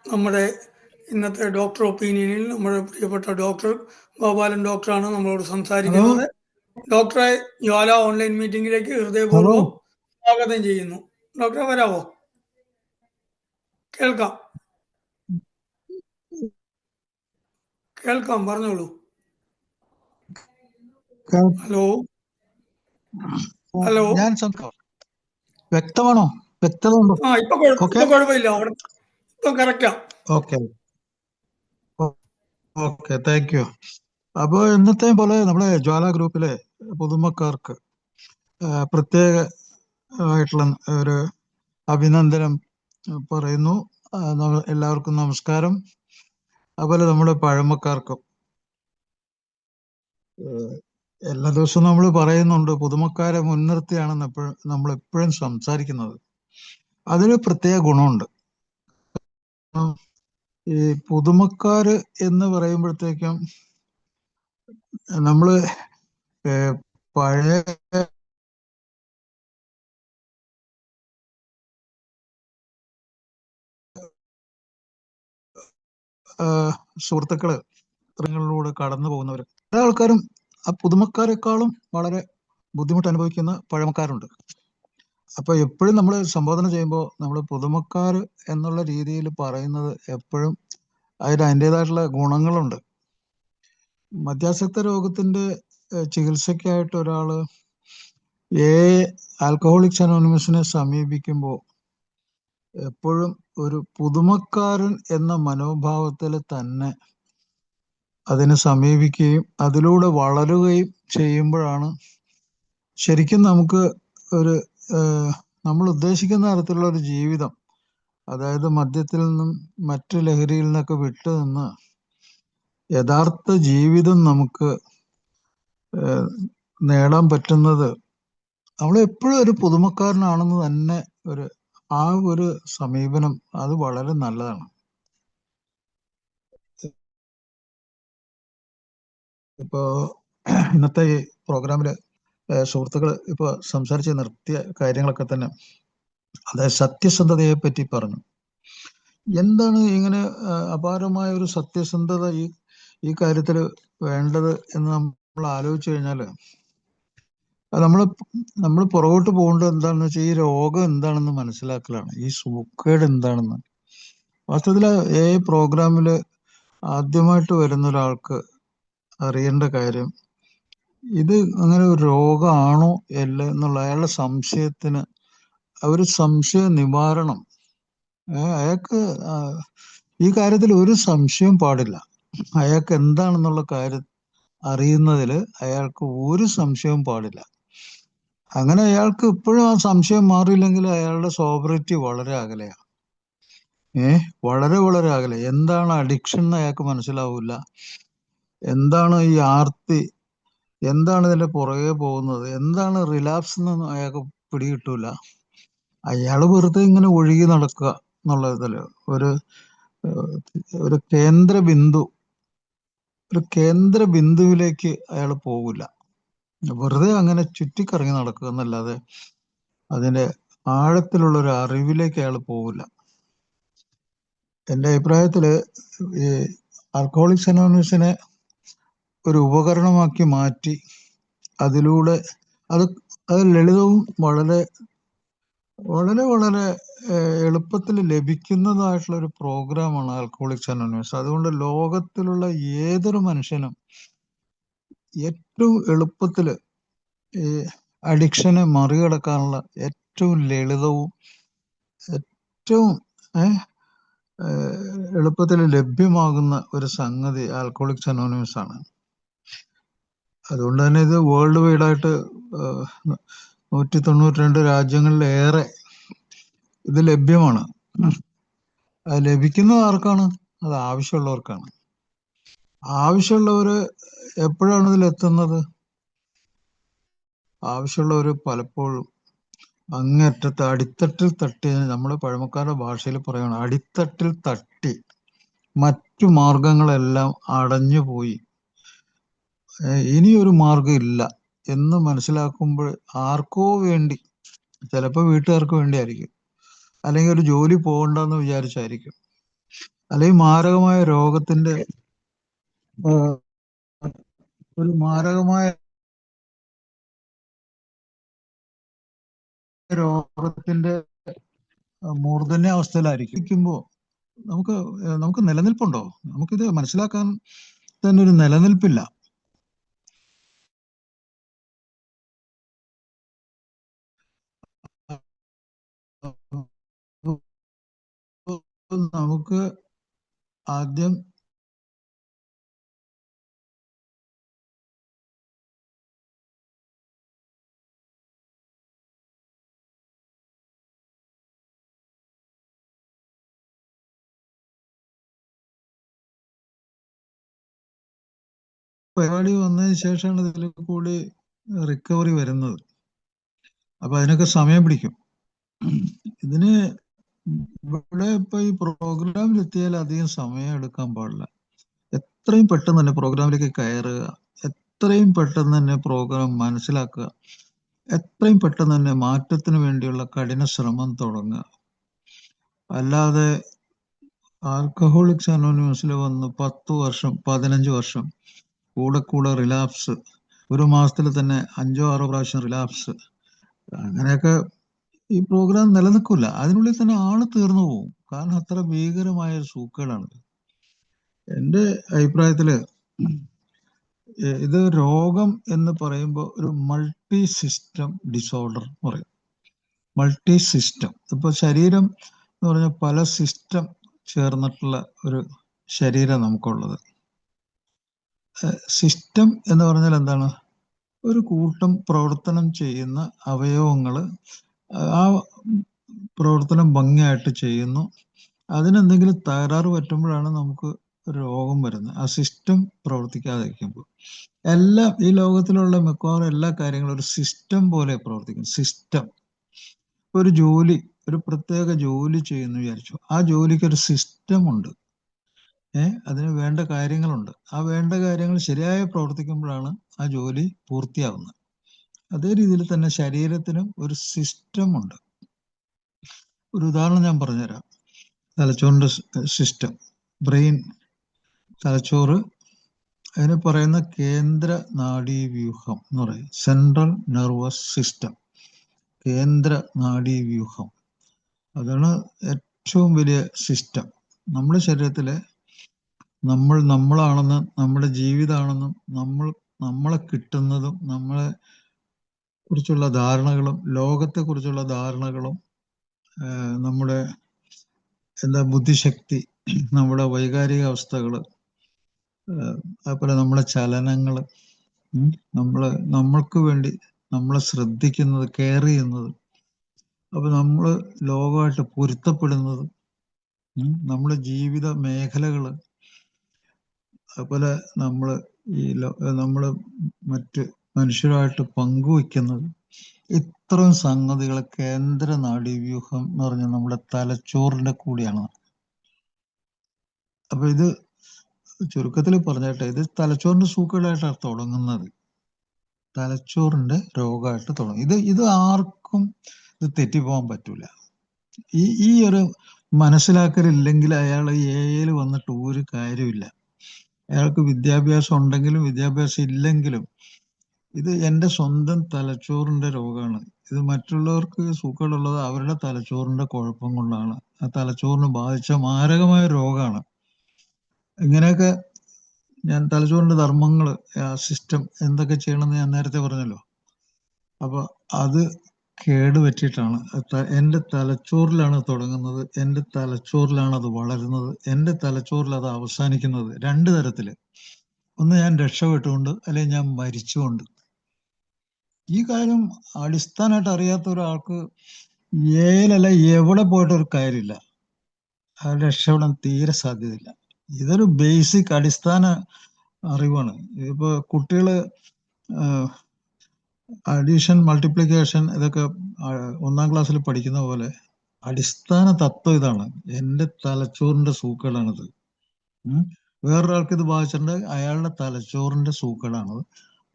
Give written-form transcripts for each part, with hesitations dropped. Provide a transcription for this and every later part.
നമ്മുടെ ഇന്നത്തെ ഡോക്ടർ ഒപ്പീനിയനിൽ നമ്മുടെ പ്രിയപ്പെട്ട ഡോക്ടർ ഗോപാലൻ ഡോക്ടറാണ് നമ്മളോട് ഹലോ സംസാരിക്കുന്നത്. ഡോക്ടറെ ജ്വാല ഓൺലൈൻ മീറ്റിംഗിലേക്ക് ഹലോ ഹൃദയപൂർവ്വം സ്വാഗതം ചെയ്യുന്നു. ഡോക്ടറെ വരാവോ? കേൾക്കാം, പറഞ്ഞോളൂ. ഹലോ ഹലോ ഞാൻ വ്യക്തമാണോ? വ്യക്തത ഉണ്ടോ? ഇപ്പൊ ഓക്കെ കുഴപ്പമില്ല, അവിടെ ഇപ്പൊ correct. Okay okay thank you. അപ്പോൾ ഇന്നത്തെ പോലെ നമ്മുടെ ജ്വാല ഗ്രൂപ്പിലെ പുതുമക്കാർക്ക് പ്രത്യേകമായിട്ടുള്ള ഒരു അഭിനന്ദനം പറയുന്നു. എല്ലാവർക്കും നമസ്കാരം. അതുപോലെ നമ്മുടെ പഴമക്കാർക്കും എല്ലാ ദിവസവും നമ്മൾ പറയുന്നുണ്ട് പുതുമക്കാരെ മുൻനിർത്തിയാണെന്ന് നമ്മൾ എപ്പോഴും സംസാരിക്കുന്നത്. അതിന് പ്രത്യേക ഗുണമുണ്ട്. ഈ പുതുമക്കാര് എന്ന് പറയുമ്പോഴത്തേക്കും നമ്മള് പഴയ സുഹൃത്തുക്കള് ചിത്രങ്ങളിലൂടെ കടന്നു പോകുന്നവര് പല ആൾക്കാരും ആ പുതുമക്കാരെക്കാളും വളരെ ബുദ്ധിമുട്ട് അനുഭവിക്കുന്ന പഴമക്കാരുണ്ട്. അപ്പൊ എപ്പോഴും നമ്മൾ സംബോധന ചെയ്യുമ്പോൾ നമ്മൾ പുതുമക്കാർ എന്നുള്ള രീതിയിൽ പറയുന്നത് എപ്പോഴും അതിൻ്റെതായിട്ടുള്ള ഗുണങ്ങളുണ്ട്. മദ്യാസക്ത രോഗത്തിന്റെ ചികിത്സയ്ക്കായിട്ട് ഒരാള് ആൽക്കഹോളിക്സ് അനോണിമസിനെ സമീപിക്കുമ്പോൾ എപ്പോഴും ഒരു പുതുമക്കാരൻ എന്ന മനോഭാവത്തിൽ തന്നെ അതിനെ സമീപിക്കുകയും അതിലൂടെ വളരുകയും ചെയ്യുമ്പോഴാണ് ശരിക്കും നമുക്ക് ഒരു നമ്മൾ ഉദ്ദേശിക്കുന്ന തരത്തിലുള്ള ഒരു ജീവിതം, അതായത് മദ്യത്തിൽ നിന്നും മറ്റു ലഹരിയിൽ നിന്നൊക്കെ വിട്ടു നിന്ന് യഥാർത്ഥ ജീവിതം നമുക്ക് നേടാൻ പറ്റുന്നത്. നമ്മൾ എപ്പോഴും ഒരു പുതുമക്കാരനാണെന്ന് തന്നെ ആ ഒരു സമീപനം അത് വളരെ നല്ലതാണ്. ഇപ്പോ ഇന്നത്തെ ഈ പ്രോഗ്രാമില് സുഹൃത്തുക്കൾ ഇപ്പൊ സംസാരിച്ച് നിർത്തിയ കാര്യങ്ങളൊക്കെ തന്നെ, അതായത് സത്യസന്ധതയെ പറ്റി പറഞ്ഞു. എന്താണ് ഇങ്ങനെ അപാരമായ ഒരു സത്യസന്ധത ഈ കാര്യത്തിൽ വേണ്ടത് എന്ന് നമ്മൾ ആലോചിച്ചു കഴിഞ്ഞാല് നമ്മൾ പുറകോട്ട് പോകേണ്ടത് എന്താണെന്ന് വെച്ചാൽ ഈ രോഗം എന്താണെന്ന് മനസ്സിലാക്കലാണ്, ഈ സൂക്കേട് എന്താണെന്ന്. വാസ്തവത്തിൽ പ്രോഗ്രാമില് ആദ്യമായിട്ട് വരുന്ന ഒരാൾക്ക് അറിയേണ്ട കാര്യം ഇത് അങ്ങനെ ഒരു രോഗമാണോ അല്ല എന്നുള്ള അയാളുടെ സംശയത്തിന് ഒരു സംശയ നിവാരണം. അയാൾക്ക് ഈ കാര്യത്തിൽ ഒരു സംശയം പാടില്ല. അയാൾക്ക് എന്താണെന്നുള്ള കാര്യം അറിയുന്നതിൽ അയാൾക്ക് ഒരു സംശയവും പാടില്ല. അങ്ങനെ അയാൾക്ക് ഇപ്പോഴും ആ സംശയം മാറിയില്ലെങ്കിൽ അയാളുടെ സോബറിറ്റി വളരെ അകലെയാണ്. വളരെ വളരെ അകലെ. എന്താണ് അഡിക്ഷൻ എന്ന് അയാൾക്ക് മനസ്സിലാവില്ല. എന്താണ് ഈ ആർത്തി, എന്താണ് ഇതിന്റെ പുറകെ പോകുന്നത്, എന്താണ് റിലാപ്സ് എന്നൊന്നും അയാൾക്ക് പിടികിട്ടൂല. അയാള് വെറുതെ ഇങ്ങനെ ഒഴുകി നടക്കുക എന്നുള്ളതില് ഒരു കേന്ദ്ര ബിന്ദുവിലേക്ക് അയാൾ പോകില്ല. വെറുതെ അങ്ങനെ ചുറ്റിക്കറങ്ങി നടക്കുക എന്നല്ലാതെ അതിന്റെ ആഴത്തിലുള്ള ഒരു അറിവിലേക്ക് അയാൾ പോകില്ല. എൻ്റെ അഭിപ്രായത്തില് ഈ ആൽക്കഹോളിക്സ് അനോണിമസിനെ ഒരു ഉപകരണമാക്കി മാറ്റി അതിലൂടെ അത് ലളിതവും വളരെ വളരെ വളരെ എളുപ്പത്തിൽ ലഭിക്കുന്നതായിട്ടുള്ള ഒരു പ്രോഗ്രാമാണ് ആൽക്കഹോളിക്സ് അനോണിമസ്. അതുകൊണ്ട് ലോകത്തിലുള്ള ഏതൊരു മനുഷ്യനും ഏറ്റവും എളുപ്പത്തില് ഈ അഡിക്ഷനെ മറികടക്കാനുള്ള ഏറ്റവും ലളിതവും ഏറ്റവും എളുപ്പത്തിൽ ലഭ്യമാകുന്ന ഒരു സംഗതി ആൽക്കഹോളിക്സ് അനോണിമസ് ആണ്. അതുകൊണ്ട് തന്നെ ഇത് വേൾഡ് വൈഡായിട്ട് 192 രാജ്യങ്ങളിലേറെ ഇത് ലഭ്യമാണ്. അത് ലഭിക്കുന്നത് ആർക്കാണ്? അത് ആവശ്യമുള്ളവർക്കാണ്. ആവശ്യമുള്ളവര് എപ്പോഴാണ് ഇതിലെത്തുന്നത്? ആവശ്യമുള്ളവര് പലപ്പോഴും അങ്ങേറ്റത്ത് അടിത്തട്ടിൽ തട്ടി, നമ്മുടെ പഴമക്കാരുടെ ഭാഷയിൽ പറയുകയാണ്, അടിത്തട്ടിൽ തട്ടി മറ്റു മാർഗങ്ങളെല്ലാം അടഞ്ഞുപോയി, ഇനിയൊരു മാർഗം ഇല്ല എന്ന് മനസ്സിലാക്കുമ്പോൾ ആർക്കോ വേണ്ടി, ചിലപ്പോൾ വീട്ടുകാർക്ക് വേണ്ടിയായിരിക്കും, അല്ലെങ്കിൽ ഒരു ജോലി പോകണ്ടെന്ന് വിചാരിച്ചായിരിക്കും, അല്ലെങ്കിൽ മാരകമായ രോഗത്തിന്റെ ഒരു മാരകമായ രോഗത്തിന്റെ മൂർധന്യാവസ്ഥയിലായിരിക്കുമ്പോൾ നമുക്ക് നിലനിൽപ്പുണ്ടോ? നമുക്കിത് മനസ്സിലാക്കാൻ തന്നെ ഒരു നിലനിൽപ്പില്ല. നമുക്ക് ആദ്യം പരിപാടി വന്നതിന് ശേഷമാണ് ഇതിൽ കൂടി റിക്കവറി വരുന്നത്. അപ്പൊ അതിനൊക്കെ സമയം പിടിക്കും. ഇതിന് ഇവിടെ ഇപ്പൊ ഈ പ്രോഗ്രാമിൽ എത്തിയാൽ അധികം സമയം എടുക്കാൻ പാടില്ല. എത്രയും പെട്ടെന്ന് തന്നെ പ്രോഗ്രാമിലേക്ക് കയറുക, എത്രയും പെട്ടെന്ന് തന്നെ പ്രോഗ്രാം മനസ്സിലാക്കുക, എത്രയും പെട്ടെന്ന് തന്നെ മാറ്റത്തിന് വേണ്ടിയുള്ള കഠിന ശ്രമം തുടങ്ങുക. അല്ലാതെ ആൽക്കഹോളിക്സ് അനോണിമസിൽ വന്ന് 10 വർഷം 15 വർഷം കൂടെ റിലാപ്സ്, ഒരു മാസത്തിൽ തന്നെ 5-6 പ്രാവശ്യം റിലാപ്സ്, അങ്ങനെയൊക്കെ ഈ പ്രോഗ്രാം നിലനിൽക്കില്ല. അതിനുള്ളിൽ തന്നെ ആള് തീർന്നു പോകും. കാരണം അത്ര ഭീകരമായ ഒരു സൂക്കേടാണ്. എൻ്റെ അഭിപ്രായത്തില് ഇത് രോഗം എന്ന് പറയുമ്പോൾ ഒരു മൾട്ടി സിസ്റ്റം ഡിസോർഡർ എന്ന് പറയും. Multi system. ഇപ്പൊ ശരീരം എന്ന് പറഞ്ഞാൽ പല സിസ്റ്റം ചേർന്നിട്ടുള്ള ഒരു ശരീരം നമുക്കുള്ളത്. സിസ്റ്റം എന്ന് പറഞ്ഞാൽ എന്താണ്? ഒരു കൂട്ടം പ്രവർത്തനം ചെയ്യുന്ന അവയവങ്ങൾ ആ പ്രവർത്തനം ഭംഗിയായിട്ട് ചെയ്യുന്നു. അതിനെന്തെങ്കിലും തകരാറ് പറ്റുമ്പോഴാണ് നമുക്ക് രോഗം വരുന്നത്. ആ സിസ്റ്റം പ്രവർത്തിക്കാതിരിക്കുമ്പോൾ. എല്ലാം ഈ ലോകത്തിലുള്ള മിക്കവാറും എല്ലാ കാര്യങ്ങളും ഒരു സിസ്റ്റം പോലെ പ്രവർത്തിക്കും. സിസ്റ്റം. ഒരു ജോലി, ഒരു പ്രത്യേക ജോലി ചെയ്യുന്നു വിചാരിച്ചു. ആ ജോലിക്ക് ഒരു സിസ്റ്റം ഉണ്ട്. അതിന് വേണ്ട കാര്യങ്ങളുണ്ട്. ആ വേണ്ട കാര്യങ്ങൾ ശരിയായി പ്രവർത്തിക്കുമ്പോഴാണ് ആ ജോലി പൂർത്തിയാവുന്നത്. അതേ രീതിയിൽ തന്നെ ശരീരത്തിനും ഒരു സിസ്റ്റം ഉണ്ട്. ഒരു ഉദാഹരണം ഞാൻ പറഞ്ഞുതരാം. തലച്ചോറിന്റെ സിസ്റ്റം, ബ്രെയിൻ, തലച്ചോറ്, അതിന് പറയുന്ന കേന്ദ്ര നാഡീവ്യൂഹം എന്ന് പറയും. സെൻട്രൽ നെർവസ് സിസ്റ്റം, കേന്ദ്ര നാഡീവ്യൂഹം. അതാണ് ഏറ്റവും വലിയ സിസ്റ്റം. നമ്മുടെ ശരീരത്തിലെ നമ്മളാണെന്നും നമ്മുടെ ജീവിതമാണെന്നും നമ്മളെ കിട്ടുന്നതും നമ്മളെ കുറിച്ചുള്ള ധാരണകളും ലോകത്തെ കുറിച്ചുള്ള ധാരണകളും നമ്മുടെ ബുദ്ധിശക്തി, നമ്മുടെ വൈകാരിക അവസ്ഥകള്, അതുപോലെ നമ്മുടെ ചലനങ്ങള്, നമ്മൾക്ക് വേണ്ടി നമ്മളെ ശ്രദ്ധിക്കുന്നത്, കെയർ ചെയ്യുന്നത്, അപ്പൊ നമ്മള് ലോകമായിട്ട് പൊരുത്തപ്പെടുന്നത്, നമ്മുടെ ജീവിത മേഖലകള്, അതുപോലെ നമ്മള് നമ്മള് മറ്റ് മനുഷ്യരുമായിട്ട് പങ്കുവെക്കുന്നത്, ഇത്രയും സംഗതികൾ കേന്ദ്ര നാഡീവ്യൂഹം എന്ന് പറഞ്ഞാൽ നമ്മുടെ തലച്ചോറിന്റെ കൂടിയാണ്. അപ്പൊ ഇത് ചുരുക്കത്തിൽ പറഞ്ഞിട്ട് ഇത് തലച്ചോറിന്റെ സൂക്കേടായിട്ടാണ് തുടങ്ങുന്നത്. തലച്ചോറിന്റെ രോഗമായിട്ട് തുടങ്ങും. ഇത് ആർക്കും ഇത് തെറ്റിപ്പോകാൻ പറ്റൂല. ഈ ഒരു മനസ്സിലാക്കലില്ലെങ്കിൽ അയാൾ എയിൽ വന്നിട്ട് ഒരു കാര്യമില്ല. അയാൾക്ക് വിദ്യാഭ്യാസം ഉണ്ടെങ്കിലും വിദ്യാഭ്യാസം ഇല്ലെങ്കിലും ഇത് എൻ്റെ സ്വന്തം തലച്ചോറിന്റെ രോഗമാണ്. ഇത് മറ്റുള്ളവർക്ക് സൂക്കേടുള്ളത് അവരുടെ തലച്ചോറിന്റെ കുഴപ്പം കൊണ്ടാണ്. ആ തലച്ചോറിന് ബാധിച്ച മാരകമായ രോഗമാണ്. ഇങ്ങനെയൊക്കെ ഞാൻ തലച്ചോറിന്റെ ധർമ്മങ്ങൾ, ആ സിസ്റ്റം എന്തൊക്കെ ചെയ്യണമെന്ന് ഞാൻ നേരത്തെ പറഞ്ഞല്ലോ. അപ്പൊ അത് കേടുപറ്റിയിട്ടാണ്. എൻ്റെ തലച്ചോറിലാണ് തുടങ്ങുന്നത്, എൻ്റെ തലച്ചോറിലാണ് അത് വളരുന്നത്, എൻ്റെ തലച്ചോറിൽ അത് അവസാനിക്കുന്നത്. 2 തരത്തില്. ഒന്ന് ഞാൻ രക്ഷപ്പെട്ടുകൊണ്ട്, അല്ലെങ്കിൽ ഞാൻ മരിച്ചുകൊണ്ട്. ഈ കാര്യം അടിസ്ഥാനമായിട്ട് അറിയാത്ത ഒരാൾക്ക് ഏലല്ല എവിടെ പോയിട്ടൊരു കാര്യമില്ല. അത് രക്ഷപ്പെടാൻ തീരെ സാധ്യതയില്ല. ഇതൊരു ബേസിക് അടിസ്ഥാന അറിവാണ്. ഇപ്പൊ കുട്ടികള് അഡീഷൻ, മൾട്ടിപ്ലിക്കേഷൻ ഇതൊക്കെ 1-ാം ക്ലാസ്സിൽ പഠിക്കുന്ന പോലെ അടിസ്ഥാന തത്വം ഇതാണ്. എൻ്റെ തലച്ചോറിന്റെ സൂക്കേടാണിത്. വേറൊരാൾക്ക് ഇത് ബാധിച്ചിട്ടുണ്ട്, അയാളുടെ തലച്ചോറിന്റെ സൂക്കേടാണത്.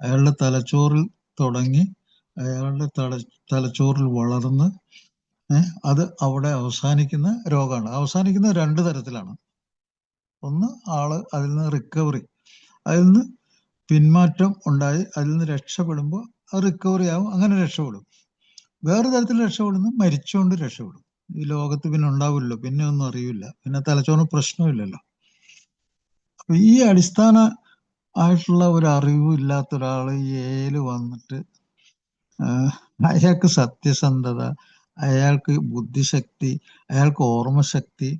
അയാളുടെ തലച്ചോറിൽ തുടങ്ങി അയാളുടെ തലച്ചോറിൽ വളർന്ന് അത് അവിടെ അവസാനിക്കുന്ന രോഗമാണ്. അവസാനിക്കുന്ന 2 തരത്തിലാണ്. ഒന്ന് ആള് അതിൽ നിന്ന് റിക്കവറി, അതിൽ നിന്ന് പിന്മാറ്റം ഉണ്ടായി അതിൽ നിന്ന് രക്ഷപ്പെടുമ്പോൾ അത് റിക്കവറി ആവും, അങ്ങനെ രക്ഷപ്പെടും. വേറെ തരത്തിൽ രക്ഷപ്പെടുന്നു, മരിച്ചുകൊണ്ട് രക്ഷപ്പെടും. ഈ ലോകത്ത് പിന്നെ ഉണ്ടാവില്ലല്ലോ, പിന്നെ ഒന്നും അറിയില്ല, പിന്നെ തലച്ചോറിന് പ്രശ്നമില്ലല്ലോ. അപ്പൊ ഈ അടിസ്ഥാന ആയിട്ടുള്ള ഒരു അറിവ് ഇല്ലാത്ത ഒരാൾ ഈ ഏല് വന്നിട്ട് അയാൾക്ക് സത്യസന്ധത, അയാൾക്ക് ബുദ്ധിശക്തി, അയാൾക്ക് ഓർമ്മശക്തി,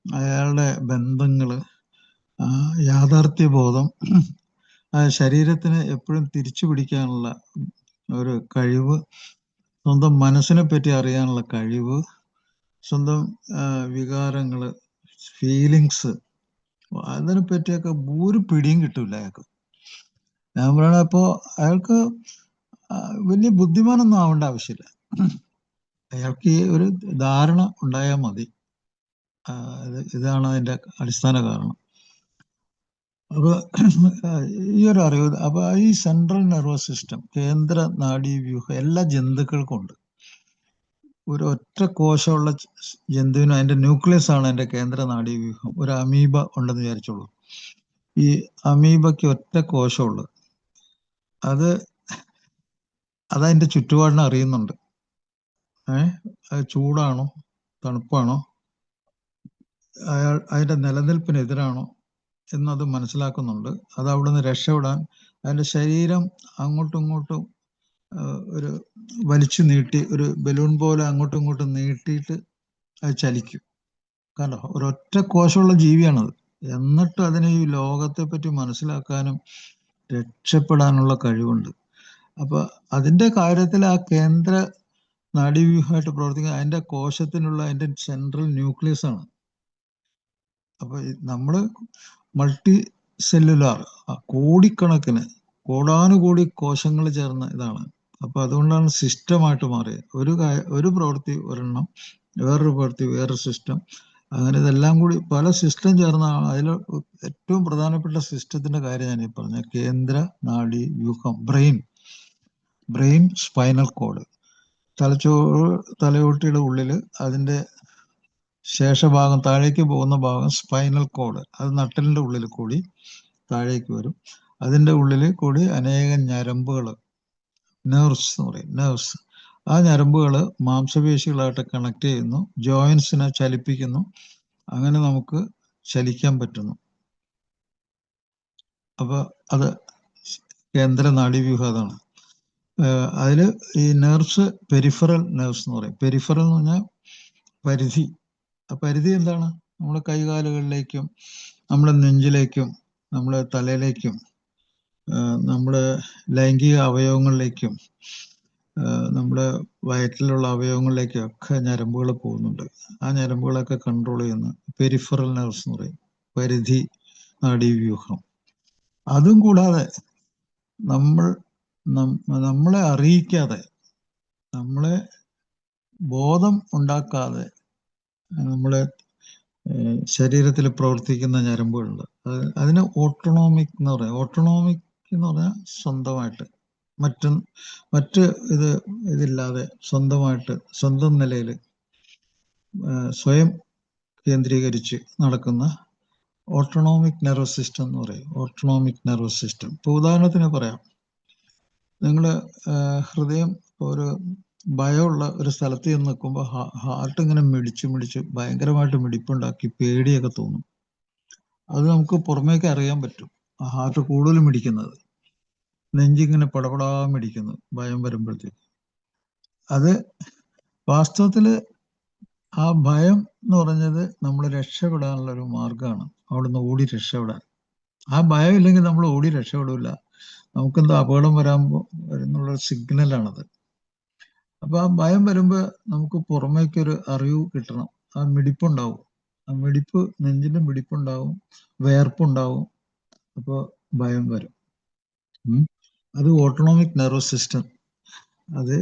അയാളുടെ ബന്ധങ്ങള്, യാഥാർത്ഥ്യബോധം, ശരീരത്തിന് എപ്പോഴും തിരിച്ചു പിടിക്കാനുള്ള ഒരു കഴിവ്, സ്വന്തം മനസ്സിനെ പറ്റി അറിയാനുള്ള കഴിവ്, സ്വന്തം വികാരങ്ങള്, ഫീലിങ്സ്, അതിനെ പറ്റിയൊക്കെ ഒരു പിടിയും കിട്ടൂല അയാൾക്ക്. ഞാൻ പറയണ അപ്പോ അയാൾക്ക് വലിയ ബുദ്ധിമാനൊന്നും ആവേണ്ട ആവശ്യമില്ല. അയാൾക്ക് ഈ ഒരു ധാരണ ഉണ്ടായാൽ മതി. ഇതാണ് അതിന്റെ അടിസ്ഥാന കാരണം. അപ്പൊ ഈ ഒരു അറിവ്, അപ്പൊ ഈ സെൻട്രൽ നെർവസ് സിസ്റ്റം, കേന്ദ്ര നാഡീവ്യൂഹം എല്ലാ ജന്തുക്കൾക്കും ഉണ്ട്. ഒരു ഒറ്റ കോശമുള്ള ജന്തുവിന് അതിന്റെ ന്യൂക്ലിയസ് ആണ് അതിന്റെ കേന്ദ്ര നാഡീവ്യൂഹം. ഒരു അമീബ ഉണ്ടെന്ന് വിചാരിച്ചോളൂ. ഈ അമീബയ്ക്ക് ഒറ്റ കോശമുള്ളത്, അതതിന്റെ ചുറ്റുപാടിനെ അറിയുന്നുണ്ട്. അത് ചൂടാണോ തണുപ്പാണോ, അതിന്റെ നിലനിൽപ്പിന് എതിരാണോ എന്നത് മനസ്സിലാക്കുന്നുണ്ട്. അത് അവിടുന്ന് രക്ഷപ്പെടാൻ അതിന്റെ ശരീരം അങ്ങോട്ടും ഇങ്ങോട്ടും ഒരു വലിച്ചു നീട്ടി, ഒരു ബലൂൺ പോലെ അങ്ങോട്ടും ഇങ്ങോട്ടും നീട്ടിയിട്ട് അത് ചലിക്കും. കാരണം ഒരൊറ്റ കോശമുള്ള ജീവിയാണത്. എന്നിട്ട് അതിന് ഈ ലോകത്തെ പറ്റി മനസ്സിലാക്കാനും രക്ഷപ്പെടാനുള്ള കഴിവുണ്ട്. അപ്പൊ അതിന്റെ കാര്യത്തിൽ ആ കേന്ദ്ര നാഡീവ്യൂഹമായിട്ട് പ്രവർത്തിക്കുന്ന അതിന്റെ കോശത്തിനുള്ള അതിന്റെ സെൻട്രൽ ന്യൂക്ലിയസ് ആണ്. അപ്പൊ നമ്മള് മൾട്ടി സെല്ലുലാർ, കോടിക്കണക്കിന് കോടാനുകോടി കോശങ്ങൾ ചേർന്ന ഇതാണ്. അപ്പൊ അതുകൊണ്ടാണ് സിസ്റ്റമായിട്ട് മാറിയത്. ഒരു പ്രവൃത്തി ഒരെണ്ണം, വേറൊരു പ്രവൃത്തി വേറൊരു സിസ്റ്റം, അങ്ങനെ ഇതെല്ലാം കൂടി പല സിസ്റ്റം ചേർന്ന അതിൽ ഏറ്റവും പ്രധാനപ്പെട്ട സിസ്റ്റത്തിന്റെ കാര്യം ഞാൻ ഈ പറഞ്ഞ കേന്ദ്ര നാഡീവ്യൂഹം, ബ്രെയിൻ സ്പൈനൽ കോഡ്, തലയോട്ടിയുടെ ഉള്ളില് അതിന്റെ ശേഷഭാഗം, താഴേക്ക് പോകുന്ന ഭാഗം സ്പൈനൽ കോഡ്, അത് നട്ടലിന്റെ ഉള്ളിൽ കൂടി താഴേക്ക് വരും. അതിന്റെ ഉള്ളിൽ കൂടി അനേകം ഞരമ്പുകൾ, നെർവ്സ് എന്ന് പറയും, നെർവ്സ്. ആ ഞരമ്പുകൾ മാംസപേശികളായിട്ട് കണക്ട് ചെയ്യുന്നു, ജോയിൻസിനെ ചലിപ്പിക്കുന്നു, അങ്ങനെ നമുക്ക് ചലിക്കാൻ പറ്റുന്നു. അപ്പൊ അത് കേന്ദ്ര നാഡീവ്യൂഹം അതാണ്. അതില് ഈ നെർവ്സ് പെരിഫറൽ നെർവ്സ് എന്ന് പറയും. പെരിഫറൽ എന്ന് പറഞ്ഞാൽ പരിധി. ആ പരിധി എന്താണ്? നമ്മുടെ കൈകാലുകളിലേക്കും നമ്മുടെ നെഞ്ചിലേക്കും നമ്മുടെ തലയിലേക്കും നമ്മുടെ ലൈംഗിക അവയവങ്ങളിലേക്കും നമ്മുടെ വയറ്റിലുള്ള അവയവങ്ങളിലേക്കും ഒക്കെ ഞരമ്പുകൾ പോകുന്നുണ്ട്. ആ ഞരമ്പുകളൊക്കെ കൺട്രോൾ ചെയ്യുന്ന പെരിഫറൽ നെർവ്സ് എന്ന് പറയും, പരിധി നാഡീവ്യൂഹം. അതും കൂടാതെ നമ്മളെ അറിയിക്കാതെ, നമ്മളെ ബോധം ഉണ്ടാക്കാതെ നമ്മളെ ശരീരത്തിൽ പ്രവർത്തിക്കുന്ന ഞരമ്പുകളുണ്ട്. അതിന് ഓട്ടോണോമിക് എന്ന് പറയാം. ഓട്ടോണോമിക് എന്ന് പറഞ്ഞാൽ സ്വന്തമായിട്ട്, മറ്റ് ഇതില്ലാതെ സ്വന്തമായിട്ട്, സ്വന്തം നിലയിൽ സ്വയം കേന്ദ്രീകരിച്ച് നടക്കുന്ന ഓട്ടോണോമിക് നെർവസ് സിസ്റ്റം എന്ന് പറയും. Autonomic nervous system. ഇപ്പൊ ഉദാഹരണത്തിന് പറയാം, നിങ്ങള് ഹൃദയം ഒരു ഭയമുള്ള ഒരു സ്ഥലത്ത് ചെന്ന് നിൽക്കുമ്പോൾ ഹാർട്ട് ഇങ്ങനെ മിടിച്ച് ഭയങ്കരമായിട്ട് മിടിപ്പുണ്ടാക്കി പേടിയൊക്കെ തോന്നും. അത് നമുക്ക് പുറമേക്ക് അറിയാൻ പറ്റും. ആ ഹാർട്ട് കൂടുതൽ മിടിക്കുന്നത്, നെഞ്ചിങ്ങനെ പടപടാ മിടിക്കുന്നു ഭയം വരുമ്പോഴത്തേക്ക്. അത് വാസ്തവത്തില് ആ ഭയം എന്ന് പറഞ്ഞത് നമ്മൾ രക്ഷപ്പെടാനുള്ള ഒരു മാർഗമാണ്, അവിടുന്ന് ഓടി രക്ഷപ്പെടാൻ. ആ ഭയം ഇല്ലെങ്കിൽ നമ്മൾ ഓടി രക്ഷപ്പെടില്ല. നമുക്കെന്തോ അപകടം വരുന്നുള്ളൊരു സിഗ്നലാണത്. അപ്പൊ ആ ഭയം വരുമ്പോ നമുക്ക് പുറമേക്കൊരു അറിവ് കിട്ടണം. ആ മിടിപ്പുണ്ടാവും, ആ മിടിപ്പ്, നെഞ്ചിന്റെ മിടിപ്പുണ്ടാവും, വേർപ്പുണ്ടാവും. അപ്പോൾ ഭയം വരും. അത് ഓട്ടോണോമിക് നെർവസ് സിസ്റ്റം. അത്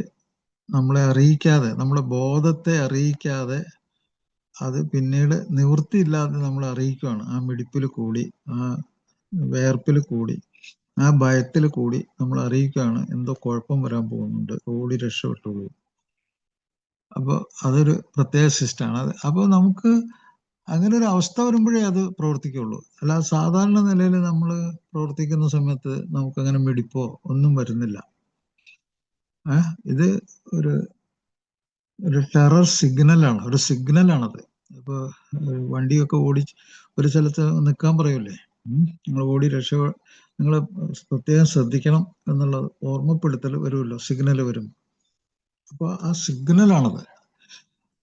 നമ്മളെ അറിയിക്കാതെ, നമ്മളെ ബോധത്തെ അറിയിക്കാതെ, അത് പിന്നീട് നിവൃത്തിയില്ലാതെ നമ്മളെ അറിയിക്കുകയാണ്. ആ മിടിപ്പിൽ കൂടി, ആ വേർപ്പിൽ കൂടി, ആ ഭയത്തിൽ കൂടി നമ്മൾ അറിയിക്കുകയാണ് എന്തോ കുഴപ്പം വരാൻ പോകുന്നുണ്ട്, ഓടി രക്ഷപ്പെട്ടോളൂ. അപ്പോൾ അതൊരു പ്രത്യേക സിസ്റ്റമാണ്. അപ്പൊ നമുക്ക് അങ്ങനെ ഒരു അവസ്ഥ വരുമ്പോഴേ അത് പ്രവർത്തിക്കുള്ളൂ. അല്ലാതെ സാധാരണ നിലയിൽ നമ്മൾ പ്രവർത്തിക്കുന്ന സമയത്ത് നമുക്കങ്ങനെ മിടിപ്പോ ഒന്നും വരുന്നില്ല. ഇത് ഒരു ഒരു ടെറർ സിഗ്നലാണ്, ഒരു സിഗ്നലാണത്. ഇപ്പൊ വണ്ടിയൊക്കെ ഓടി ഒരു സ്ഥലത്ത് നിൽക്കാൻ പറയൂലേ, നിങ്ങൾ ഓടി നിങ്ങൾ പ്രത്യേകം ശ്രദ്ധിക്കണം എന്നുള്ള ഓർമ്മപ്പെടുത്തൽ വരുമല്ലോ സിഗ്നൽ വരും. അപ്പൊ ആ സിഗ്നലാണത്.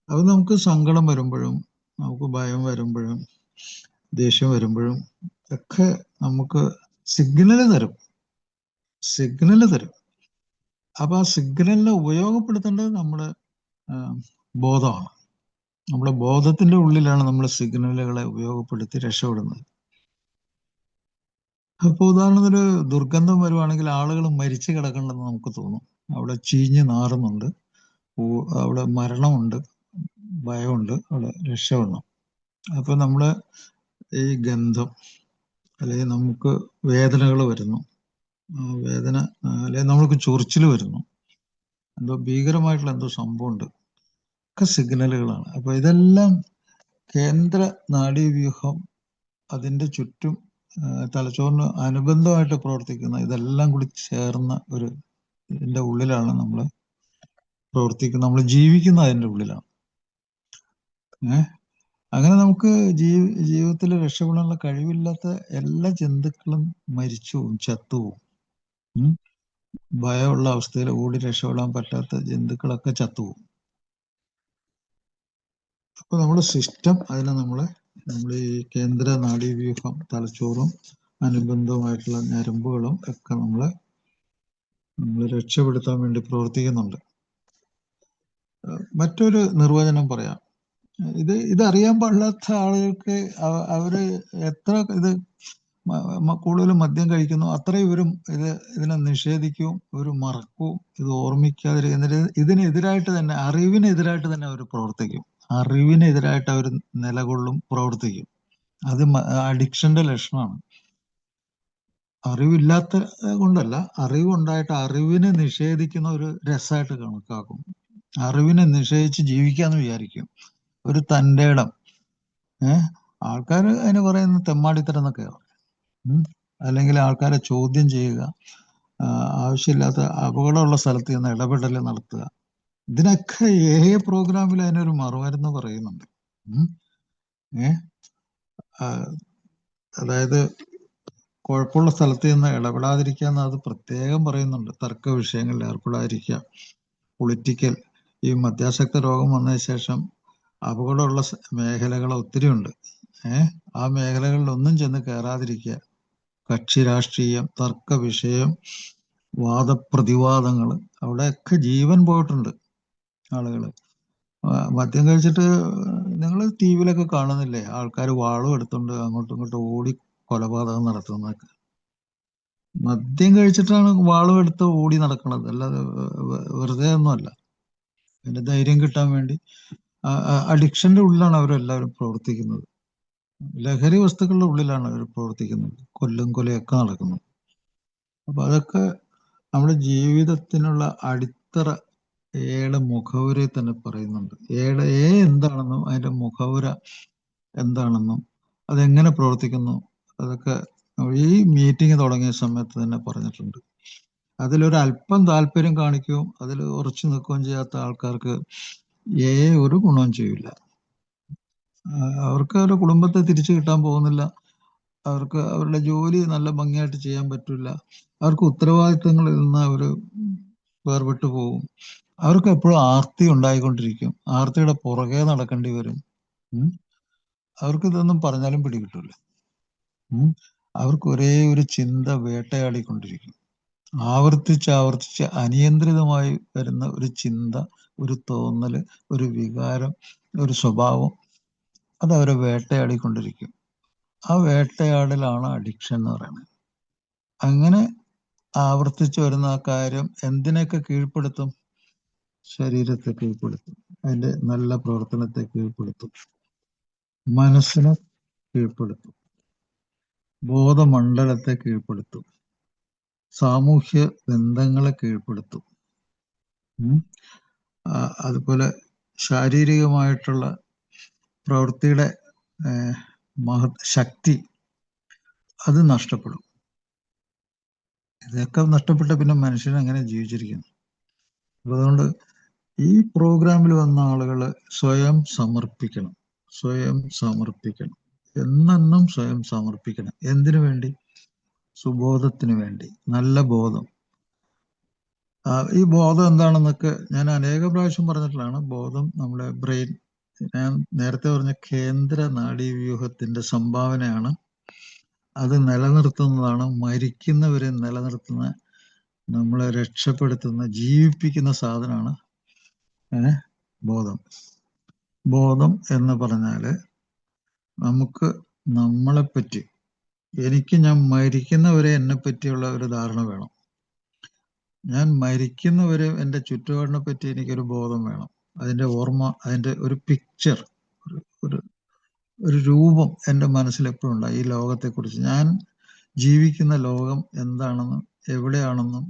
അത് നമുക്ക് സങ്കടം വരുമ്പോഴും നമുക്ക് ഭയം വരുമ്പോഴും ദേഷ്യം വരുമ്പോഴും ഒക്കെ നമുക്ക് സിഗ്നല് തരും. അപ്പൊ ആ സിഗ്നലിനെ ഉപയോഗപ്പെടുത്തേണ്ടത് നമ്മുടെ ബോധമാണ്. നമ്മുടെ ബോധത്തിന്റെ ഉള്ളിലാണ് നമ്മൾ സിഗ്നലുകളെ ഉപയോഗപ്പെടുത്തി രക്ഷപ്പെടുന്നത്. അപ്പൊ ഉദാഹരണത്തിന് ദുർഗന്ധം വരുവാണെങ്കിൽ ആളുകൾ മരിച്ചു കിടക്കണ്ടെന്ന് നമുക്ക് തോന്നും. അവിടെ ചീഞ്ഞ് നാറുന്നുണ്ട്, അവിടെ മരണമുണ്ട്, ഭയമുണ്ട്, അവിടെ രക്ഷപ്പെടണം. അപ്പൊ നമ്മള് ഈ ഗന്ധം അല്ലെങ്കിൽ നമുക്ക് വേദനകൾ വരുന്നു, വേദന അല്ലെങ്കിൽ നമ്മൾക്ക് ചൊറിച്ചിൽ വരുന്നു, എന്തോ ഭീകരമായിട്ടുള്ള എന്തോ സംഭവമുണ്ട്, ഒക്കെ സിഗ്നലുകളാണ്. അപ്പൊ ഇതെല്ലാം കേന്ദ്ര നാഡീവ്യൂഹം അതിന്റെ ചുറ്റും തലച്ചോറിന് അനുബന്ധമായിട്ട് പ്രവർത്തിക്കുന്ന ഇതെല്ലാം കൂടി ചേർന്ന ഒരു ഇതിന്റെ ഉള്ളിലാണ് നമ്മൾ പ്രവർത്തിക്കുന്നത്, നമ്മൾ ജീവിക്കുന്ന അതിന്റെ ഉള്ളിലാണ്. അങ്ങനെ നമുക്ക് ജീവിതത്തിൽ രക്ഷപ്പെടാനുള്ള കഴിവില്ലാത്ത എല്ലാ ജന്തുക്കളും മരിച്ചു പോവും, ചത്തുപോവും. ഭയമുള്ള അവസ്ഥയിൽ ഓടി രക്ഷപ്പെടാൻ പറ്റാത്ത ജന്തുക്കളൊക്കെ ചത്തുപോകും. അപ്പൊ നമ്മുടെ സിസ്റ്റം അതിനെ നമ്മൾ ഈ കേന്ദ്ര നാഡീവ്യൂഹം തലച്ചോറും അനുബന്ധമായിട്ടുള്ള ഞരമ്പുകളും ഒക്കെ നമ്മൾ രക്ഷപ്പെടുത്താൻ വേണ്ടി പ്രവർത്തിക്കുന്നുണ്ട്. മറ്റൊരു നിർവചനം പറയാം. ഇതറിയാൻ പാടില്ലാത്ത ആളുകൾക്ക് അവര് എത്ര ഇത് കൂടുതൽ മദ്യം കഴിക്കുന്നു അത്രയും ഇവരും ഇതിനെ നിഷേധിക്കും, ഇവർ മറക്കും, ഇത് ഓർമ്മിക്കാതിരിക്കും. ഇതിനെതിരായിട്ട് തന്നെ, അറിവിനെതിരായിട്ട് തന്നെ അവർ പ്രവർത്തിക്കും. അറിവിനെതിരായിട്ട് അവർ നിലകൊള്ളും, പ്രവർത്തിക്കും. അത് അഡിക്ഷന്റെ ലക്ഷണമാണ്. അറിവില്ലാത്ത കൊണ്ടല്ല, അറിവുണ്ടായിട്ട് അറിവിനെ നിഷേധിക്കുന്ന ഒരു രസമായിട്ട് കണക്കാക്കും. അറിവിനെ നിഷേധിച്ച് ജീവിക്കാന്ന് വിചാരിക്കും. ഒരു തൻ്റെ ഇടം. ആൾക്കാർ അതിന് പറയുന്ന തെമ്മാടിത്തരം എന്നൊക്കെയാണ്. അല്ലെങ്കിൽ ആൾക്കാരെ ചോദ്യം ചെയ്യുക, ആവശ്യമില്ലാത്ത അപകടമുള്ള സ്ഥലത്ത് നിന്ന് ഇടപെടൽ നടത്തുക. ഇതിനൊക്കെ പ്രോഗ്രാമിൽ അതിനൊരു മറുമരുന്ന് പറയുന്നുണ്ട്. അതായത് കുഴപ്പമുള്ള സ്ഥലത്ത് നിന്ന് ഇടപെടാതിരിക്കുക എന്ന് അത് പ്രത്യേകം പറയുന്നുണ്ട്. തർക്ക വിഷയങ്ങളിൽ ഏർപ്പെടാതിരിക്കുക. പൊളിറ്റിക്കൽ, ഈ മദ്യാസക്ത രോഗം വന്നതിന് ശേഷം അപകടമുള്ള മേഖലകൾ ഒത്തിരി ഉണ്ട്. ആ മേഖലകളിലൊന്നും ചെന്ന് കയറാതിരിക്കുക. കക്ഷി രാഷ്ട്രീയം, തർക്ക വിഷയം, വാദപ്രതിവാദങ്ങൾ, അവിടെയൊക്കെ ജീവൻ പോയിട്ടുണ്ട് ആളുകൾ. മദ്യം കഴിച്ചിട്ട് നിങ്ങൾ ടി വിയിലൊക്കെ കാണുന്നില്ലേ, ആൾക്കാർ വാളും എടുത്തുകൊണ്ട് അങ്ങോട്ടും ഇങ്ങോട്ടും ഓടി കൊലപാതകം നടത്തുന്നതൊക്കെ. മദ്യം കഴിച്ചിട്ടാണ് വാളും എടുത്ത് ഓടി നടക്കുന്നത്, അല്ലാതെ വെറുതെ ഒന്നുമല്ല. അതിന്റെ ധൈര്യം കിട്ടാൻ വേണ്ടി അഡിക്ഷന്റെ ഉള്ളിലാണ് അവരെല്ലാവരും പ്രവർത്തിക്കുന്നത്. ലഹരി വസ്തുക്കളുടെ ഉള്ളിലാണ് അവർ പ്രവർത്തിക്കുന്നത്. കൊലയൊക്കെ നടക്കുന്നത്. അപ്പൊ അതൊക്കെ നമ്മുടെ ജീവിതത്തിനുള്ള അടിത്തറ മുഖവുരയെ തന്നെ പറയുന്നുണ്ട്. എന്താണെന്നും അതിന്റെ മുഖവുര എന്താണെന്നും അതെങ്ങനെ പ്രവർത്തിക്കുന്നു അതൊക്കെ ഈ മീറ്റിംഗ് തുടങ്ങിയ സമയത്ത് തന്നെ പറഞ്ഞിട്ടുണ്ട്. അതിലൊരു അല്പം താല്പര്യം കാണിക്കുകയും അതിൽ ഉറച്ചു നിൽക്കുകയും ചെയ്യാത്ത ആൾക്കാർക്ക് ഒരു ഗുണവും ചെയ്യില്ല. അവർക്ക് അവരുടെ കുടുംബത്തെ തിരിച്ചു കിട്ടാൻ പോകുന്നില്ല, അവർക്ക് അവരുടെ ജോലി നല്ല ഭംഗിയായിട്ട് ചെയ്യാൻ പറ്റില്ല, അവർക്ക് ഉത്തരവാദിത്തങ്ങളിൽ നിന്ന് അവർ വേർപെട്ടു പോകും. അവർക്ക് എപ്പോഴും ആർത്തി ഉണ്ടായിക്കൊണ്ടിരിക്കും, ആർത്തിയുടെ പുറകെ നടക്കേണ്ടി വരും. അവർക്ക് ഇതൊന്നും പറഞ്ഞാലും പിടികിട്ടില്ല. അവർക്ക് ഒരേ ഒരു ചിന്ത വേട്ടയാടിക്കൊണ്ടിരിക്കും. ആവർത്തിച്ച് അനിയന്ത്രിതമായി വരുന്ന ഒരു ചിന്ത, ഒരു തോന്നല്, ഒരു വികാരം, ഒരു സ്വഭാവം, അത് അവരെ വേട്ടയാടിക്കൊണ്ടിരിക്കും. ആ വേട്ടയാടലാണ് അഡിക്ഷൻ എന്ന് പറയുന്നത്. അങ്ങനെ ആവർത്തിച്ചു വരുന്ന ആ കാര്യം എന്തിനൊക്കെ കീഴ്പ്പെടുത്തും? ശരീരത്തെ കീഴ്പ്പെടുത്തും, അതിന്റെ നല്ല പ്രവർത്തനത്തെ കീഴ്പ്പെടുത്തും, മനസ്സിനെ കീഴ്പ്പെടുത്തും, ബോധമണ്ഡലത്തെ കീഴ്പ്പെടുത്തും, സാമൂഹ്യ ബന്ധങ്ങളെ കീഴ്പ്പെടുത്തും. അതുപോലെ ശാരീരികമായിട്ടുള്ള പ്രവൃത്തിയുടെ ശക്തി അത് നഷ്ടപ്പെടും. ഇതൊക്കെ നഷ്ടപ്പെട്ട പിന്നെ മനുഷ്യൻ എങ്ങനെ ജീവിച്ചിരിക്കുന്നു? അപ്പൊ അതുകൊണ്ട് ഈ പ്രോഗ്രാമിൽ വന്ന ആളുകൾ സ്വയം സമർപ്പിക്കണം, സ്വയം സമർപ്പിക്കണം, എന്നെന്നും സ്വയം സമർപ്പിക്കണം. എന്തിനു വേണ്ടി? സുബോധത്തിന് വേണ്ടി, നല്ല ബോധം. ഈ ബോധം എന്താണെന്നൊക്കെ ഞാൻ അനേക പ്രാവശ്യം പറഞ്ഞിട്ടുള്ളതാണ്. ബോധം നമ്മുടെ ബ്രെയിൻ, ഞാൻ നേരത്തെ പറഞ്ഞ കേന്ദ്ര നാഡീവ്യൂഹത്തിന്റെ സംഭാവനയാണ്. അത് നിലനിർത്തുന്നതാണ്, മരിക്കുന്നവരെ നിലനിർത്തുന്ന, നമ്മളെ രക്ഷപ്പെടുത്തുന്ന, ജീവിപ്പിക്കുന്ന സാധനമാണ് ബോധം. ബോധം എന്ന് പറഞ്ഞാല് നമുക്ക് നമ്മളെപ്പറ്റി, ഞാൻ മരിക്കുന്നവരെ എന്നെ പറ്റിയുള്ള ഒരു ധാരണ വേണം. ഞാൻ മരിക്കുന്നവരെ എൻ്റെ ചുറ്റുപാടിനെ പറ്റി എനിക്കൊരു ബോധം വേണം. അതിൻ്റെ ഓർമ്മ, അതിൻ്റെ ഒരു പിക്ചർ, ഒരു രൂപം എൻ്റെ മനസ്സിൽ എപ്പോഴും ഉണ്ടാകും. ഈ ലോകത്തെക്കുറിച്ച്, ഞാൻ ജീവിക്കുന്ന ലോകം എന്താണെന്നും എവിടെയാണെന്നും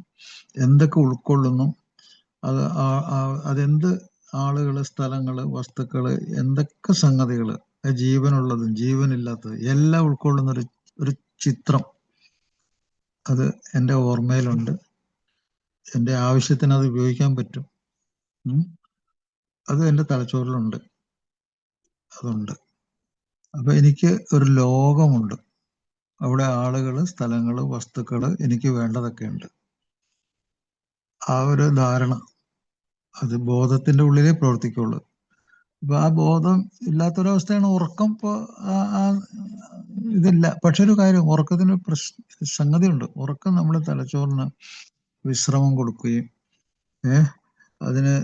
എന്തൊക്കെ ഉൾക്കൊള്ളുന്നു, അതെന്ത് ആളുകൾ, സ്ഥലങ്ങൾ, വസ്തുക്കൾ, എന്തൊക്കെ സംഗതികൾ, ജീവനുള്ളതും ജീവനില്ലാത്തതും എല്ലാം ഉൾക്കൊള്ളുന്ന ഒരു ചിത്രം, അത് എൻ്റെ ഓർമ്മയിലുണ്ട്. എൻ്റെ ആവശ്യത്തിന് അത് ഉപയോഗിക്കാൻ പറ്റും. അത് എൻ്റെ തലച്ചോറിലുണ്ട്, അതുണ്ട്. അപ്പൊ എനിക്ക് ഒരു ലോകമുണ്ട്, അവിടെ ആളുകൾ, സ്ഥലങ്ങൾ, വസ്തുക്കൾ, എനിക്ക് വേണ്ടതൊക്കെ ഉണ്ട്. ആ ഒരു ധാരണ, അത് ബോധത്തിന്റെ ഉള്ളിലേ പ്രവർത്തിക്കുള്ളൂ. അപ്പൊ ആ ബോധം ഇല്ലാത്തൊരവസ്ഥയാണ് ഉറക്കം. ഇപ്പൊ ഇതില്ല. പക്ഷെ ഒരു കാര്യം, ഉറക്കത്തിന് സംഗതിയുണ്ട്. ഉറക്കം നമ്മുടെ തലച്ചോറിന് വിശ്രമം കൊടുക്കുകയും അതിന്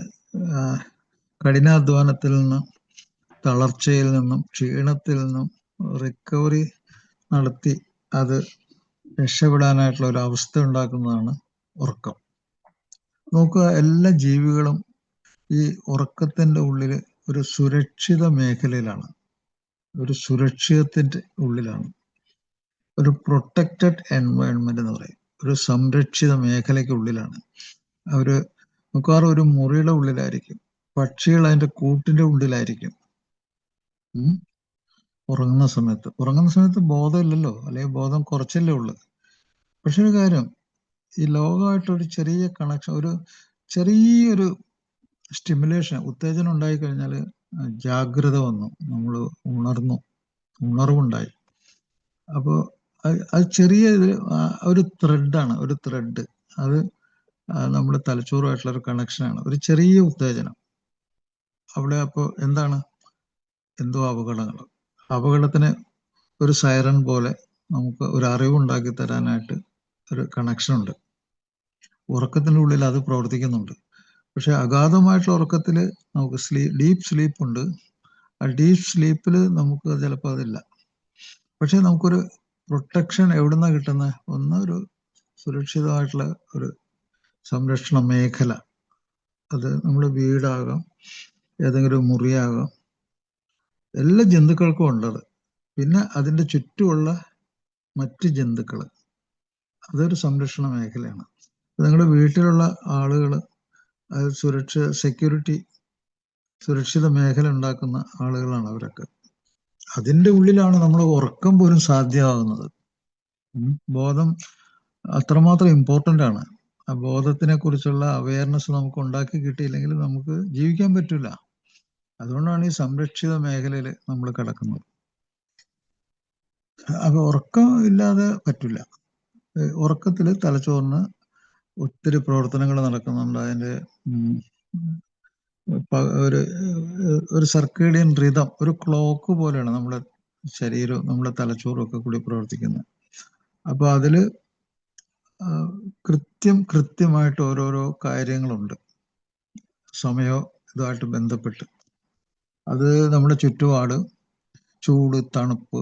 കഠിനാധ്വാനത്തിൽ നിന്നും, തളർച്ചയിൽ നിന്നും, ക്ഷീണത്തിൽ നിന്നും റിക്കവറി നടത്തി അത് രക്ഷപ്പെടാനായിട്ടുള്ള ഒരു അവസ്ഥ ഉണ്ടാക്കുന്നതാണ് ഉറക്കം. നോക്കുക, എല്ലാ ജീവികളും ഈ ഉറക്കത്തിന്റെ ഉള്ളിൽ ഒരു സുരക്ഷിത മേഖലയിലാണ്, ഒരു സുരക്ഷിതത്തിന്റെ ഉള്ളിലാണ്, ഒരു പ്രൊട്ടക്റ്റഡ് എൻവയോൺമെന്റ് എന്ന് പറയും, ഒരു സംരക്ഷിത മേഖലയ്ക്കുള്ളിലാണ്. അവര് മിക്കവാറും ഒരു മുറിയുടെ ഉള്ളിലായിരിക്കും, പക്ഷികൾ അതിന്റെ കൂട്ടിന്റെ ഉള്ളിലായിരിക്കും. ഉറങ്ങുന്ന സമയത്ത് ബോധമില്ലല്ലോ, അല്ലെങ്കിൽ ബോധം കുറച്ചല്ലേ ഉള്ളു. പക്ഷെ ഒരു കാര്യം, ഈ ലോകമായിട്ടൊരു ചെറിയ കണക്ഷൻ, ഒരു ചെറിയൊരു സ്റ്റിമുലേഷൻ, ഉത്തേജനം ഉണ്ടായിക്കഴിഞ്ഞാൽ ജാഗ്രത വന്നു, നമ്മൾ ഉണർവുണ്ടായി. അപ്പോൾ അത് ചെറിയ ഒരു ത്രെഡാണ്, ഒരു ത്രെഡ്, അത് നമ്മുടെ തലച്ചോറുമായിട്ടുള്ള ഒരു കണക്ഷനാണ്, ഒരു ചെറിയ ഉത്തേജനം അവിടെ. അപ്പോൾ എന്താണ്? എന്തോ അപകടത്തിന് ഒരു സൈറൻ പോലെ നമുക്ക് ഒരു അറിവുണ്ടാക്കി തരാനായിട്ട് ഒരു കണക്ഷൻ ഉണ്ട്. ഉറക്കത്തിൻ്റെ ഉള്ളിൽ അത് പ്രവർത്തിക്കുന്നുണ്ട്. പക്ഷെ അഗാധമായിട്ടുള്ള ഉറക്കത്തിൽ നമുക്ക് ഡീപ്പ് സ്ലീപ്പ് ഉണ്ട്. ആ ഡീപ്പ് സ്ലീപ്പിൽ നമുക്ക് ചിലപ്പോൾ അതില്ല. പക്ഷെ നമുക്കൊരു പ്രൊട്ടക്ഷൻ എവിടുന്നാ കിട്ടുന്നത്? ഒരു സുരക്ഷിതമായിട്ടുള്ള ഒരു സംരക്ഷണ മേഖല. അത് നമ്മുടെ വീടാകാം, ഏതെങ്കിലും മുറിയാകാം, എല്ലാ ജന്തുക്കൾക്കും ഉള്ളത്. പിന്നെ അതിൻ്റെ ചുറ്റുമുള്ള മറ്റ് ജന്തുക്കൾ, അതൊരു സംരക്ഷണ മേഖലയാണ്. നിങ്ങളുടെ വീട്ടിലുള്ള ആളുകൾ, അത് സുരക്ഷിത മേഖല ഉണ്ടാക്കുന്ന ആളുകളാണ് അവരൊക്കെ. അതിൻ്റെ ഉള്ളിലാണ് നമ്മൾ ഉറക്കം പോലും സാധ്യമാകുന്നത്. ബോധം അത്രമാത്രം ഇമ്പോർട്ടൻ്റ് ആണ്. ആ ബോധത്തിനെ കുറിച്ചുള്ള അവയർനെസ് നമുക്ക് ഉണ്ടാക്കി കിട്ടിയില്ലെങ്കിൽ നമുക്ക് ജീവിക്കാൻ പറ്റില്ല. അതുകൊണ്ടാണ് ഈ സംരക്ഷിത മേഖലയിൽ നമ്മൾ കിടക്കുന്നത്. അപ്പൊ ഉറക്കം ഇല്ലാതെ പറ്റില്ല. ഉറക്കത്തിൽ തലച്ചോറിന് ഒത്തിരി പ്രവർത്തനങ്ങൾ നടക്കുന്നുണ്ട്. അതിൻ്റെ ഒരു സർക്കേഡിയൻ റിതം, ഒരു ക്ലോക്ക് പോലെയാണ് നമ്മുടെ ശരീരവും നമ്മുടെ തലച്ചോറും ഒക്കെ കൂടി പ്രവർത്തിക്കുന്നത്. അപ്പൊ അതില് കൃത്യമായിട്ട് ഓരോരോ കാര്യങ്ങളുണ്ട്, സമയം ഇതുമായിട്ട് ബന്ധപ്പെട്ട്. അത് നമ്മുടെ ചുറ്റുപാട്, ചൂട്, തണുപ്പ്,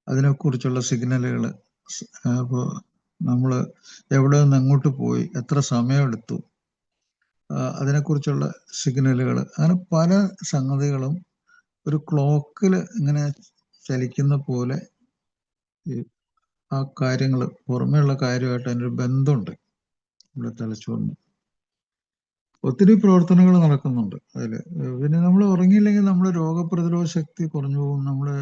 അതിനെക്കുറിച്ചുള്ള സിഗ്നലുകൾ, അപ്പോൾ നമ്മൾ എവിടെ നിന്ന് എങ്ങോട്ട് പോയി, എത്ര സമയമെടുത്തു, അതിനെക്കുറിച്ചുള്ള സിഗ്നലുകൾ, അങ്ങനെ പല സംഗതികളും ഒരു ക്ലോക്കിൽ ഇങ്ങനെ ചലിക്കുന്ന പോലെ ആ കാര്യങ്ങൾ, പുറമേയുള്ള കാര്യമായിട്ട് അതിനൊരു ബന്ധമുണ്ട് നമ്മുടെ തലച്ചോറിന്. ഒത്തിരി പ്രവർത്തനങ്ങൾ നടക്കുന്നുണ്ട് അതില്. പിന്നെ നമ്മൾ ഉറങ്ങിയില്ലെങ്കിൽ നമ്മുടെ രോഗപ്രതിരോധ ശക്തി കുറഞ്ഞു പോകും. നമ്മുടെ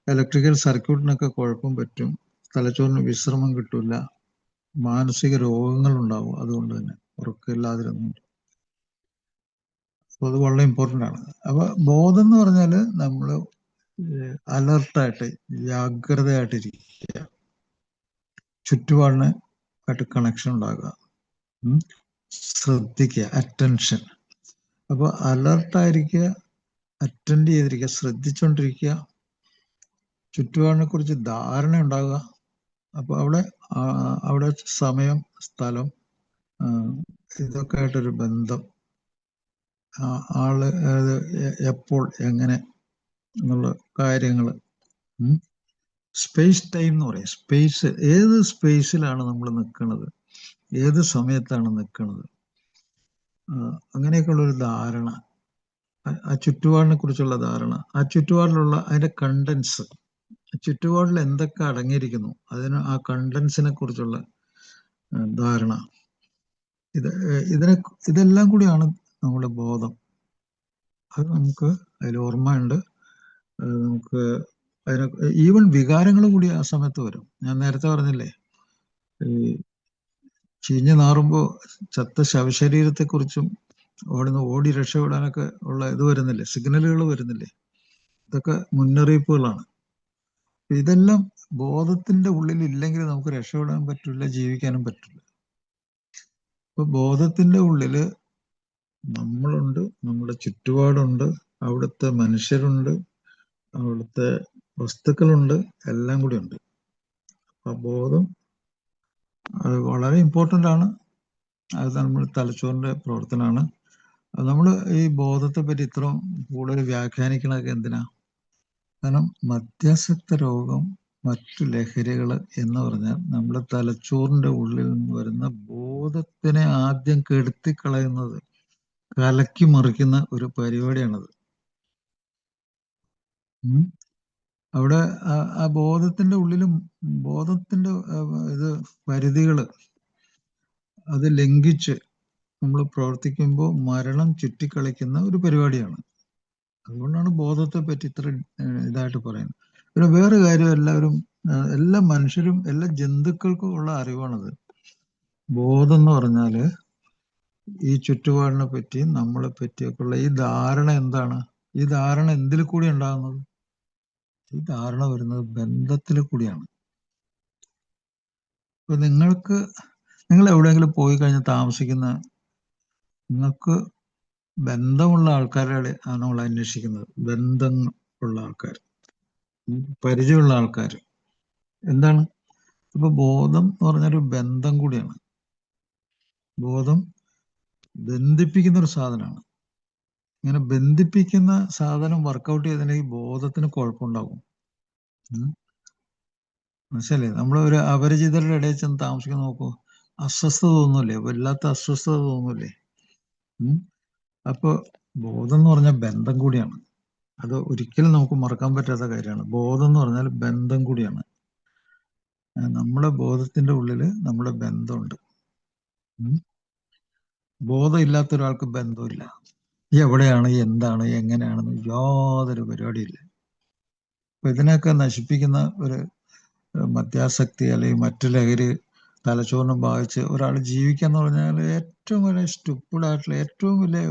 ഇലക്ട്രിക്കൽ സർക്യൂട്ടിനൊക്കെ കുഴപ്പം പറ്റും. തലച്ചോറിന് വിശ്രമം കിട്ടില്ല. മാനസിക രോഗങ്ങൾ ഉണ്ടാവും. അതുകൊണ്ട് തന്നെ ഉറക്കമില്ലാതിരുന്നുണ്ട്. അപ്പോൾ അത് വളരെ ഇമ്പോർട്ടൻ്റ് ആണ്. അപ്പൊ ബോധം എന്ന് പറഞ്ഞാൽ നമ്മൾ അലർട്ടായിട്ട് ജാഗ്രതയായിട്ടിരിക്കുക, ചുറ്റുപാടിന് ആയിട്ട് കണക്ഷൻ ഉണ്ടാകുക, ശ്രദ്ധിക്കുക, അറ്റൻഷൻ. അപ്പോൾ അലർട്ടായിരിക്കുക, അറ്റൻഡ് ചെയ്തിരിക്കുക, ശ്രദ്ധിച്ചുകൊണ്ടിരിക്കുക, ചുറ്റുപാടിനെ കുറിച്ച് ധാരണ ഉണ്ടാകുക. അപ്പോൾ അവിടെ സമയം, സ്ഥലം, ഇതൊക്കെ ആയിട്ടൊരു ബന്ധം, ആള് എപ്പോൾ എങ്ങനെ എന്നുള്ള കാര്യങ്ങൾ. സ്പേസ് ടൈം എന്ന് പറയും. സ്പേസ്, ഏത് സ്പേസിലാണ് നമ്മൾ നിൽക്കുന്നത്, ഏത് സമയത്താണ് നിൽക്കുന്നത്, അങ്ങനെയൊക്കെയുള്ളൊരു ധാരണ, ആ ചുറ്റുപാടിനെ കുറിച്ചുള്ള ധാരണ, ആ ചുറ്റുപാടിലുള്ള അതിന്റെ കണ്ടൻസ്, ചുറ്റുപാടിൽ എന്തൊക്കെ അടങ്ങിയിരിക്കുന്നു ആ കണ്ടൻസിനെ കുറിച്ചുള്ള ധാരണ, ഇതെല്ലാം കൂടിയാണ് നമ്മുടെ ബോധം. അത് നമുക്ക് അതിൽ ഓർമ്മയുണ്ട്. നമുക്ക് ഈവൻ വികാരങ്ങൾ കൂടി ആ സമയത്ത് വരും. ഞാൻ നേരത്തെ പറഞ്ഞില്ലേ, ഈ ചീഞ്ഞു നാറുമ്പോൾ ചത്ത ശവശരീരത്തെക്കുറിച്ചും ഓടി രക്ഷപ്പെടാനൊക്കെ ഉള്ള ഇത് വരുന്നില്ലേ, സിഗ്നലുകൾ വരുന്നില്ലേ, ഇതൊക്കെ മുന്നറിയിപ്പുകളാണ്. ഇതെല്ലാം ബോധത്തിന്റെ ഉള്ളിൽ ഇല്ലെങ്കിൽ നമുക്ക് രക്ഷപ്പെടാൻ പറ്റില്ല, ജീവിക്കാനും പറ്റില്ല. ഇപ്പൊ ബോധത്തിന്റെ ഉള്ളില് നമ്മളുണ്ട്, നമ്മുടെ ചുറ്റുപാടുണ്ട്, അവിടുത്തെ മനുഷ്യരുണ്ട്, അവിടുത്തെ വസ്തുക്കളുണ്ട്, എല്ലാം കൂടി ഉണ്ട്. അപ്പൊ ബോധം അത് വളരെ ഇമ്പോർട്ടൻ്റ് ആണ്. അത് നമ്മൾ തലച്ചോറിന്റെ പ്രവർത്തനമാണ്. നമ്മൾ ഈ ബോധത്തെ പറ്റി ഇത്രയും കൂടുതൽ വ്യാഖ്യാനിക്കണതൊക്കെ എന്തിനാ? കാരണം മദ്യാസക്ത രോഗം, മറ്റു ലഹരികൾ എന്ന് പറഞ്ഞാൽ നമ്മുടെ തലച്ചോറിന്റെ ഉള്ളിൽ നിന്ന് വരുന്ന ബോധത്തിനെ ആദ്യം കെടുത്തിക്കളയുന്നത്, കലക്കി മറിക്കുന്ന ഒരു പരിപാടിയാണത്. അവിടെ ആ ബോധത്തിന്റെ ഉള്ളിലും ബോധത്തിന്റെ ഇത് പരിധികൾ അത് ലംഘിച്ച് നമ്മൾ പ്രവർത്തിക്കുമ്പോൾ മരണം ചുറ്റിക്കളിക്കുന്ന ഒരു പരിപാടിയാണ്. അതുകൊണ്ടാണ് ബോധത്തെ പറ്റി ഇത്ര ഇതായിട്ട് പറയുന്നത്. പിന്നെ വേറെ കാര്യം, എല്ലാ മനുഷ്യരും എല്ലാ ജന്തുക്കൾക്കും ഉള്ള അറിവാണത്. ബോധം എന്ന് പറഞ്ഞാല് ഈ ചുറ്റുപാടിനെ പറ്റി, നമ്മളെ പറ്റിയൊക്കെ ഉള്ള ഈ ധാരണ എന്താണ്? ഈ ധാരണ എന്തിൽ കൂടി ഉണ്ടാകുന്നത്? ഈ ധാരണ വരുന്നത് ബന്ധത്തിൽ കൂടിയാണ്. ഇപ്പൊ നിങ്ങൾ എവിടെയെങ്കിലും പോയി കഴിഞ്ഞ് താമസിക്കുന്ന, നിങ്ങൾക്ക് ബന്ധമുള്ള ആൾക്കാരെ നമ്മൾ അന്വേഷിക്കുന്നത്. ബന്ധം ഉള്ള ആൾക്കാർ, പരിചയമുള്ള ആൾക്കാർ. എന്താണ്? ഇപ്പൊ ബോധം എന്ന് പറഞ്ഞൊരു ബന്ധം കൂടിയാണ്. ബോധം ബന്ധിപ്പിക്കുന്ന ഒരു സാധനമാണ്. ഇങ്ങനെ ബന്ധിപ്പിക്കുന്ന സാധനം വർക്കൗട്ട് ചെയ്തിട്ടുണ്ടെങ്കിൽ ബോധത്തിന് കുഴപ്പമുണ്ടാകും. മനസ്സിലല്ലേ? നമ്മൾ ഒരു അപരിചിതരുടെ ഇടയിൽ ചെന്ന് താമസിക്കാൻ നോക്കൂ, അസ്വസ്ഥത തോന്നൂല്ലേ? വല്ലാത്ത അസ്വസ്ഥത തോന്നൂല്ലേ? അപ്പൊ ബോധം എന്ന് പറഞ്ഞാൽ ബന്ധം കൂടിയാണ്. അത് ഒരിക്കലും നമുക്ക് മറക്കാൻ പറ്റാത്ത കാര്യമാണ്. ബോധം എന്ന് പറഞ്ഞാൽ ബന്ധം കൂടിയാണ്. നമ്മുടെ ബോധത്തിന്റെ ഉള്ളില് നമ്മുടെ ബന്ധമുണ്ട്. ബോധം ഇല്ലാത്ത ഒരാൾക്ക് ബന്ധമില്ല. എവിടെയാണ്, എന്താണ്, എങ്ങനെയാണെന്ന് യാതൊരു പരിപാടിയില്ല. അപ്പൊ ഇതിനൊക്കെ നശിപ്പിക്കുന്ന ഒരു മദ്യാസക്തി അല്ലെങ്കിൽ മറ്റു ലഹരി തലച്ചോറിനെ ബാധിച്ച് ഒരാൾ ജീവിക്കാന്ന് പറഞ്ഞാൽ ഏറ്റവും വലിയ സ്റ്റുപ്പിഡായിട്ടുള്ള, ഏറ്റവും വലിയ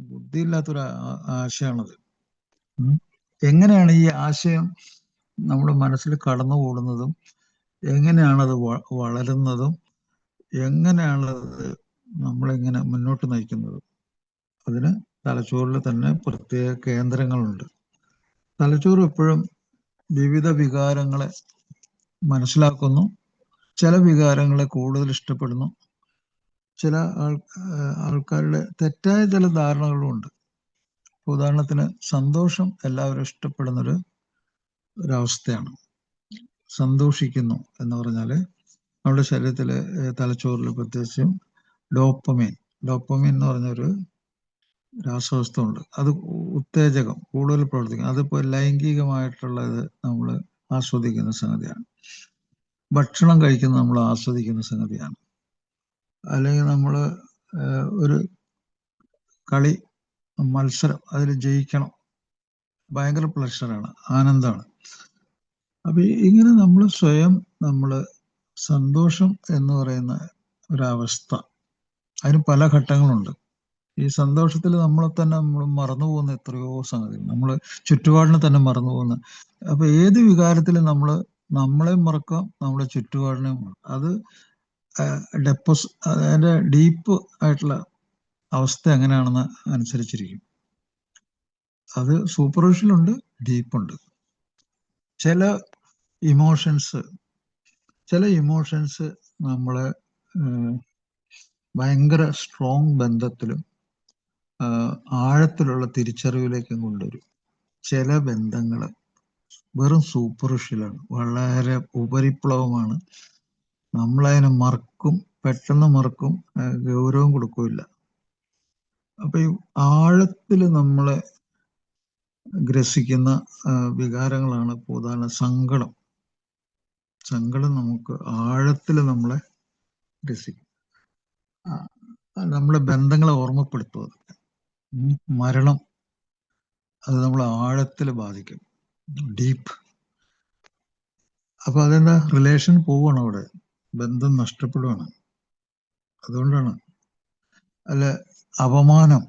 ബുദ്ധിയില്ലാത്തൊരു ആശയമാണത്. എങ്ങനെയാണ് ഈ ആശയം നമ്മുടെ മനസ്സിൽ കടന്നുകൂടുന്നതും, എങ്ങനെയാണത് വളരുന്നതും, എങ്ങനെയാണത് നമ്മളിങ്ങനെ മുന്നോട്ട് നയിക്കുന്നതും? അതിന് തലച്ചോറിൽ തന്നെ പ്രത്യേക കേന്ദ്രങ്ങളുണ്ട്. തലച്ചോറ് എപ്പോഴും വിവിധ വികാരങ്ങളെ മനസ്സിലാക്കുന്നു. ചില വികാരങ്ങളെ കൂടുതൽ ഇഷ്ടപ്പെടുന്നു. ചില ആൾക്കാരുടെ തെറ്റായ ചില ധാരണകളും ഉണ്ട്. ഉദാഹരണത്തിന്, സന്തോഷം എല്ലാവരും ഇഷ്ടപ്പെടുന്നൊരു ഒരവസ്ഥയാണ്. സന്തോഷിക്കുന്നു എന്ന് പറഞ്ഞാൽ നമ്മുടെ ശരീരത്തിലെ തലച്ചോറിൽ പ്രത്യേകിച്ചും ഡോപ്പമൈൻ എന്ന് പറഞ്ഞൊരു രാസവസ്തു ഉണ്ട്. അത് ഉത്തേജകം കൂടുതൽ പ്രവർത്തിക്കും. അതിപ്പോൾ ലൈംഗികമായിട്ടുള്ളത് നമ്മൾ ആസ്വദിക്കുന്ന സംഗതിയാണ്. ഭക്ഷണം കഴിക്കുന്നത് നമ്മൾ ആസ്വദിക്കുന്ന സംഗതിയാണ്. അല്ലെങ്കിൽ നമ്മൾ ഒരു കളി, മത്സരം, അതിൽ ജയിക്കണം, ഭയങ്കര പ്ലഷറാണ്, ആനന്ദമാണ്. അപ്പൊ ഇങ്ങനെ നമ്മൾ സ്വയം സന്തോഷം എന്ന് പറയുന്ന ഒരവസ്ഥ, അതിന് പല ഘട്ടങ്ങളുണ്ട്. ഈ സന്തോഷത്തിൽ നമ്മൾ മറന്നു പോകുന്ന എത്രയോ സംഗതികൾ, നമ്മൾ ചുറ്റുപാടിനെ തന്നെ മറന്നു പോകുന്ന. അപ്പൊ ഏത് വികാരത്തിലും നമ്മളെ മറക്കാം, നമ്മുടെ ചുറ്റുപാടിനെ മറക്കാം. അത് അതിന്റെ ഡീപ്പ് ആയിട്ടുള്ള അവസ്ഥ എങ്ങനെയാണെന്ന് അനുസരിച്ചിരിക്കും. അത് സൂപ്പർഫിഷ്യലുണ്ട്, ഡീപ്പുണ്ട്. ചില ഇമോഷൻസ് നമ്മളെ ഭയങ്കര സ്ട്രോങ് ബന്ധത്തിലും ആഴത്തിലുള്ള തിരിച്ചറിവിലേക്കും കൊണ്ടുവരും. ചില ബന്ധങ്ങൾ വെറും സൂപ്പർഫിഷ്യലാണ്, വളരെ ഉപരിപ്ലവമാണ്. നമ്മളതിനെ പെട്ടെന്ന് മറക്കും, ഗൗരവം കൊടുക്കില്ല. അപ്പൊ ഈ ആഴത്തിൽ നമ്മളെ ഗ്രസിക്കുന്ന വികാരങ്ങളാണ് ഉദാഹരണം സങ്കടം നമുക്ക് ആഴത്തിൽ നമ്മളെ ഗ്രസിക്കും. നമ്മളെ ബന്ധങ്ങളെ ഓർമ്മപ്പെടുത്തും. മരണം അത് നമ്മളെ ആഴത്തിൽ ബാധിക്കും, ഡീപ്പ്. അപ്പൊ അതെന്താ, റിലേഷൻ പോവുകയാണ്, അവിടെ ബന്ധം നഷ്ടപ്പെടുകയാണ്. അതുകൊണ്ടാണ്. അല്ല, അപമാനം,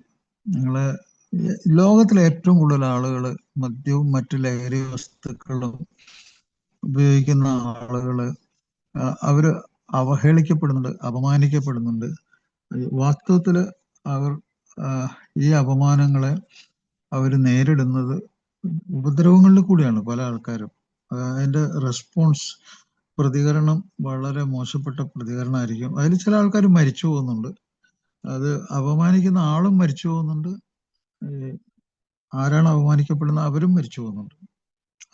ലോകത്തിലെ ഏറ്റവും കൂടുതൽ ആളുകൾ മദ്യവും മറ്റു ലഹരി വസ്തുക്കളും ഉപയോഗിക്കുന്ന ആളുകള് അവര് അവഹേളിക്കപ്പെടുന്നുണ്ട്, അപമാനിക്കപ്പെടുന്നുണ്ട്. വാസ്തവത്തില് അവർ ഈ അപമാനങ്ങളെ അവർ നേരിടുന്നത് ഉപദ്രവങ്ങളിൽ കൂടിയാണ്. പല ആൾക്കാരും അതിന്റെ പ്രതികരണം വളരെ മോശപ്പെട്ട പ്രതികരണമായിരിക്കും. അതിൽ ചില ആൾക്കാർ മരിച്ചു പോകുന്നുണ്ട്, അത് അപമാനിക്കുന്ന ആളും മരിച്ചു പോകുന്നുണ്ട്, ആരാണ് അപമാനിക്കപ്പെടുന്നത് അവരും മരിച്ചു പോകുന്നുണ്ട്.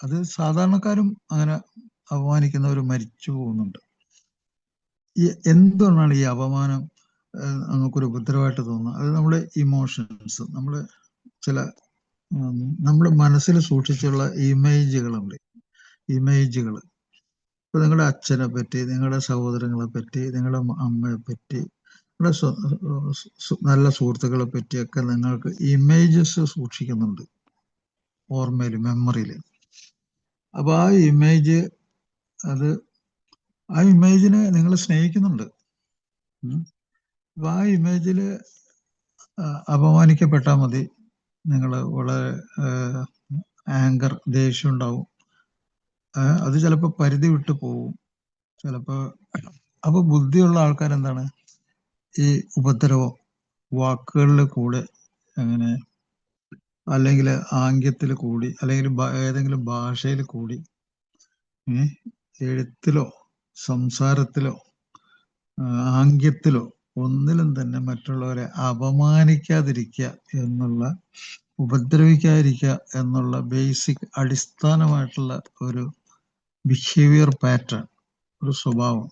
അത് സാധാരണക്കാരും അങ്ങനെ അപമാനിക്കുന്നവർ മരിച്ചു പോകുന്നുണ്ട്. എന്തുകൊണ്ടാണ് ഈ അപമാനം നമുക്കൊരു ഉപദ്രവമായിട്ട് തോന്നുന്നത്? അത് നമ്മുടെ ഇമോഷൻസ്, നമ്മുടെ മനസ്സിൽ സൂക്ഷിച്ചുള്ള ഇമേജുകളുണ്ട്. ഇപ്പൊ നിങ്ങളുടെ അച്ഛനെ പറ്റി, നിങ്ങളുടെ സഹോദരങ്ങളെ പറ്റി, നിങ്ങളുടെ അമ്മയെ പറ്റി, നിങ്ങളുടെ നല്ല സുഹൃത്തുക്കളെ പറ്റിയൊക്കെ നിങ്ങൾക്ക് ഇമേജസ് സൂക്ഷിക്കുന്നുണ്ട് ഓർമ്മയിൽ, മെമ്മറിയിൽ. അപ്പൊ ആ ഇമേജിനെ നിങ്ങൾ സ്നേഹിക്കുന്നുണ്ട്. അപ്പൊ ആ ഇമേജിൽ അപമാനിക്കപ്പെട്ടാൽ മതി, നിങ്ങൾ വളരെ ആങ്കർ, ദേഷ്യം ഉണ്ടാവും. അത് ചിലപ്പോൾ പരിധി വിട്ടു പോവും ചിലപ്പോ. അപ്പൊ ബുദ്ധിയുള്ള ആൾക്കാരെന്താണ്, ഈ ഉപദ്രവം വാക്കുകളിൽ കൂടെ, അങ്ങനെ അല്ലെങ്കിൽ ആംഗ്യത്തിൽ കൂടി, അല്ലെങ്കിൽ ഏതെങ്കിലും ഭാഷയിൽ കൂടി, എഴുത്തിലോ സംസാരത്തിലോ ആംഗ്യത്തിലോ ഒന്നിലും തന്നെ മറ്റുള്ളവരെ അപമാനിക്കാതിരിക്കുക എന്നുള്ള, ഉപദ്രവിക്കാതിരിക്കുക എന്നുള്ള ബേസിക് അടിസ്ഥാനമായിട്ടുള്ള ഒരു ബിഹേവിയർ പാറ്റേൺ, ഒരു സ്വഭാവം,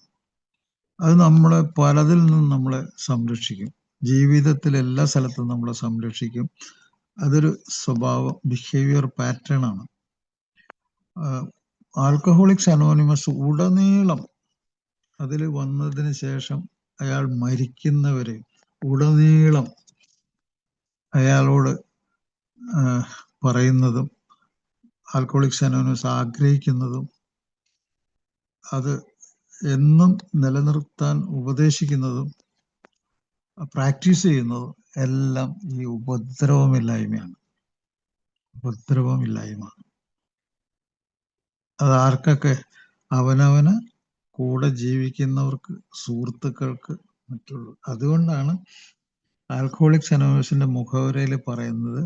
അത് നമ്മളെ പലതിൽ നിന്നും നമ്മളെ സംരക്ഷിക്കും. ജീവിതത്തിൽ എല്ലാ സ്ഥലത്തും നമ്മളെ സംരക്ഷിക്കും. അതൊരു സ്വഭാവം, ബിഹേവിയർ പാറ്റേൺ ആണ്. ആൽക്കഹോളിക്സ് അനോണിമസ് ഉടനീളം അതിൽ വന്നതിന് ശേഷം അയാൾ മരിക്കുന്നവരെ ഉടനീളം അയാളോട് പറയുന്നതും, ആൽക്കഹോളിക്സ് അനോണിമസ് ആഗ്രഹിക്കുന്നതും, അത് എന്നും നിലനിർത്താൻ ഉപദേശിക്കുന്നതും പ്രാക്ടീസ് ചെയ്യുന്നതും എല്ലാം ഈ ഉപദ്രവമില്ലായ്മയാണ്. അത് ആർക്കൊക്കെ? അവനവന് കൂടെ ജീവിക്കുന്നവർക്ക്, സുഹൃത്തുക്കൾക്ക്, മറ്റുള്ളൂ. അതുകൊണ്ടാണ് ആൽക്കഹോളിക്സ് അനോണിമസിന്റെ മുഖവുരയിൽ പറയുന്നത്,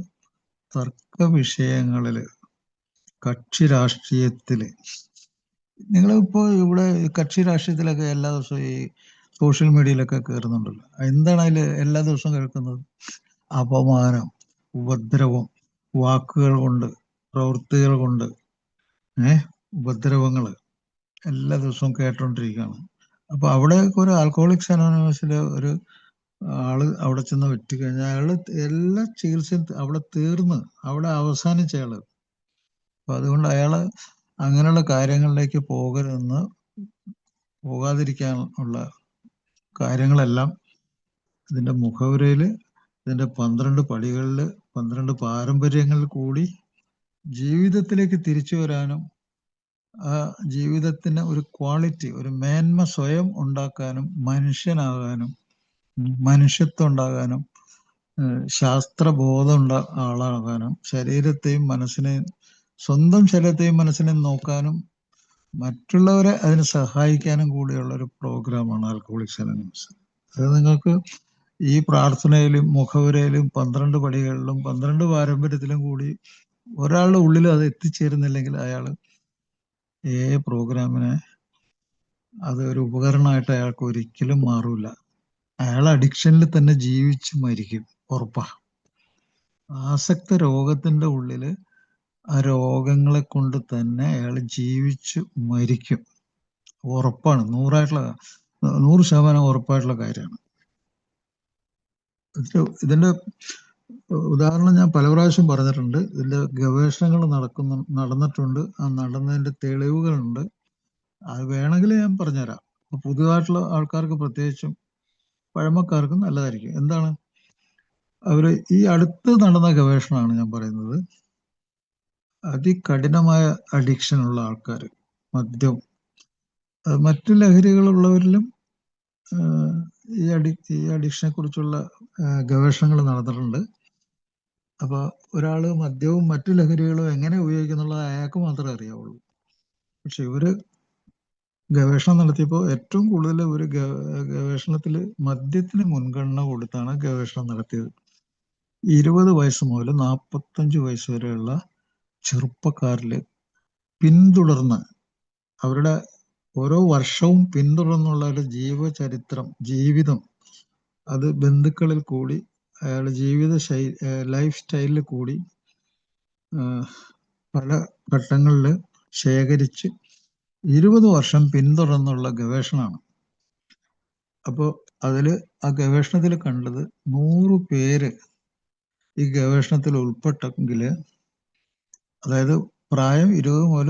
തർക്ക വിഷയങ്ങളില്, കക്ഷി രാഷ്ട്രീയത്തില്, നിങ്ങളിപ്പോ ഇവിടെ കക്ഷി രാഷ്ട്രീയത്തിലൊക്കെ എല്ലാ ദിവസവും ഈ സോഷ്യൽ മീഡിയയിലൊക്കെ കയറുന്നുണ്ടല്ലോ. എന്താണ് അതിൽ എല്ലാ ദിവസവും കേൾക്കുന്നത്? അപമാനം, ഉപദ്രവം, വാക്കുകൾ കൊണ്ട്, പ്രവൃത്തികൾ കൊണ്ട്, ഉപദ്രവങ്ങള് എല്ലാ ദിവസവും കേട്ടോണ്ടിരിക്കുകയാണ്. അപ്പൊ അവിടെ ഒരു ആൽക്കഹോളിക്സ് അനോണിമസിലെ ഒരു ആള് അവിടെ ചെന്ന് വെട്ടിക്കഴിഞ്ഞാൽ അയാള് എല്ലാ ചികിത്സയും അവിടെ തീർന്ന്, അവിടെ അവസാനിച്ച ആള്. അപ്പൊ അതുകൊണ്ട് അയാള് അങ്ങനെയുള്ള കാര്യങ്ങളിലേക്ക് പോകാതിരിക്കാനുള്ള കാര്യങ്ങളെല്ലാം ഇതിന്റെ മുഖവുരയില് ഇതിന്റെ 12 പടികളിൽ 12 പാരമ്പര്യങ്ങളിൽ കൂടി ജീവിതത്തിലേക്ക് തിരിച്ചു വരാനും ആ ജീവിതത്തിന് ഒരു ക്വാളിറ്റി, ഒരു മേന്മ സ്വയം ഉണ്ടാക്കാനും, മനുഷ്യനാകാനും, മനുഷ്യത്വം ഉണ്ടാകാനും, ശാസ്ത്രബോധം ആളാകാനും, ശരീരത്തെയും മനസ്സിനെയും, സ്വന്തം ശരീരത്തെയും മനസ്സിനെയും നോക്കാനും മറ്റുള്ളവരെ അതിന് സഹായിക്കാനും കൂടിയുള്ള ഒരു പ്രോഗ്രാമാണ് ആൽക്കഹോളിക്സ് അനോണിമസ്. അത് നിങ്ങൾക്ക് ഈ പ്രാർത്ഥനയിലും മുഖവുരയിലും 12 പടികളിലും 12 പാരമ്പര്യത്തിലും കൂടി ഒരാളുടെ ഉള്ളിൽ അത് എത്തിച്ചേരുന്നില്ലെങ്കിൽ അയാൾ പ്രോഗ്രാമിന് അത് ഒരു ഉപകരണമായിട്ട് അയാൾക്ക് ഒരിക്കലും മാറൂല. അയാൾ അഡിക്ഷനിൽ തന്നെ ജീവിച്ച് മരിക്കും, ഉറപ്പാ. ആസക്ത രോഗത്തിന്റെ ഉള്ളില് ആ രോഗങ്ങളെ കൊണ്ട് തന്നെ അയാൾ ജീവിച്ച് മരിക്കും, ഉറപ്പാണ്. 100% ഉറപ്പായിട്ടുള്ള കാര്യമാണ്. ഇതിന്റെ ഉദാഹരണം ഞാൻ പല പ്രാവശ്യം പറഞ്ഞിട്ടുണ്ട്. ഇതിന്റെ ഗവേഷണങ്ങൾ നടന്നിട്ടുണ്ട്. ആ നടന്നതിന്റെ തെളിവുകളുണ്ട്. അത് വേണമെങ്കിൽ ഞാൻ പറഞ്ഞുതരാം. പുതുതായിട്ടുള്ള ആൾക്കാർക്ക് പ്രത്യേകിച്ചും പഴമക്കാർക്കും നല്ലതായിരിക്കും. എന്താണ് അവര് ഈ അടുത്ത് നടന്ന ഗവേഷണമാണ് ഞാൻ പറയുന്നത്. അതികഠിനമായ അഡിക്ഷൻ ഉള്ള ആൾക്കാർ, മദ്യം, മറ്റു ലഹരികളുള്ളവരിലും ഈ അഡിക്ഷനെ കുറിച്ചുള്ള ഗവേഷണങ്ങൾ നടന്നിട്ടുണ്ട്. അപ്പൊ ഒരാള് മദ്യവും മറ്റു ലഹരികളും എങ്ങനെ ഉപയോഗിക്കുന്നുള്ളത് അയാൾക്ക് മാത്രമേ അറിയാവുള്ളൂ. പക്ഷെ ഇവര് ഗവേഷണം നടത്തിയപ്പോൾ ഏറ്റവും കൂടുതൽ ഒരു ഗവേഷണത്തിൽ മദ്യത്തിന് മുൻഗണന കൊടുത്താണ് ഗവേഷണം നടത്തിയത്. 20 വയസ്സ് മുതൽ 45 വയസ്സ് വരെയുള്ള ചെറുപ്പക്കാരില് പിന്തുടർന്ന് അവരുടെ ഓരോ വർഷവും പിന്തുടർന്നുള്ള ഒരു ജീവിതം, അത് ബന്ധുക്കളിൽ കൂടി, അയാളുടെ ലൈഫ് സ്റ്റൈലിൽ കൂടി പല ഘട്ടങ്ങളിൽ ശേഖരിച്ച് 20 വർഷം പിന്തുടർന്നുള്ള ഗവേഷണമാണ്. അപ്പോൾ ആ ഗവേഷണത്തിൽ കണ്ടത് 100 പേര് ഈ ഗവേഷണത്തിൽ ഉൾപ്പെട്ടെങ്കിൽ, അതായത് പ്രായം 20 മുതൽ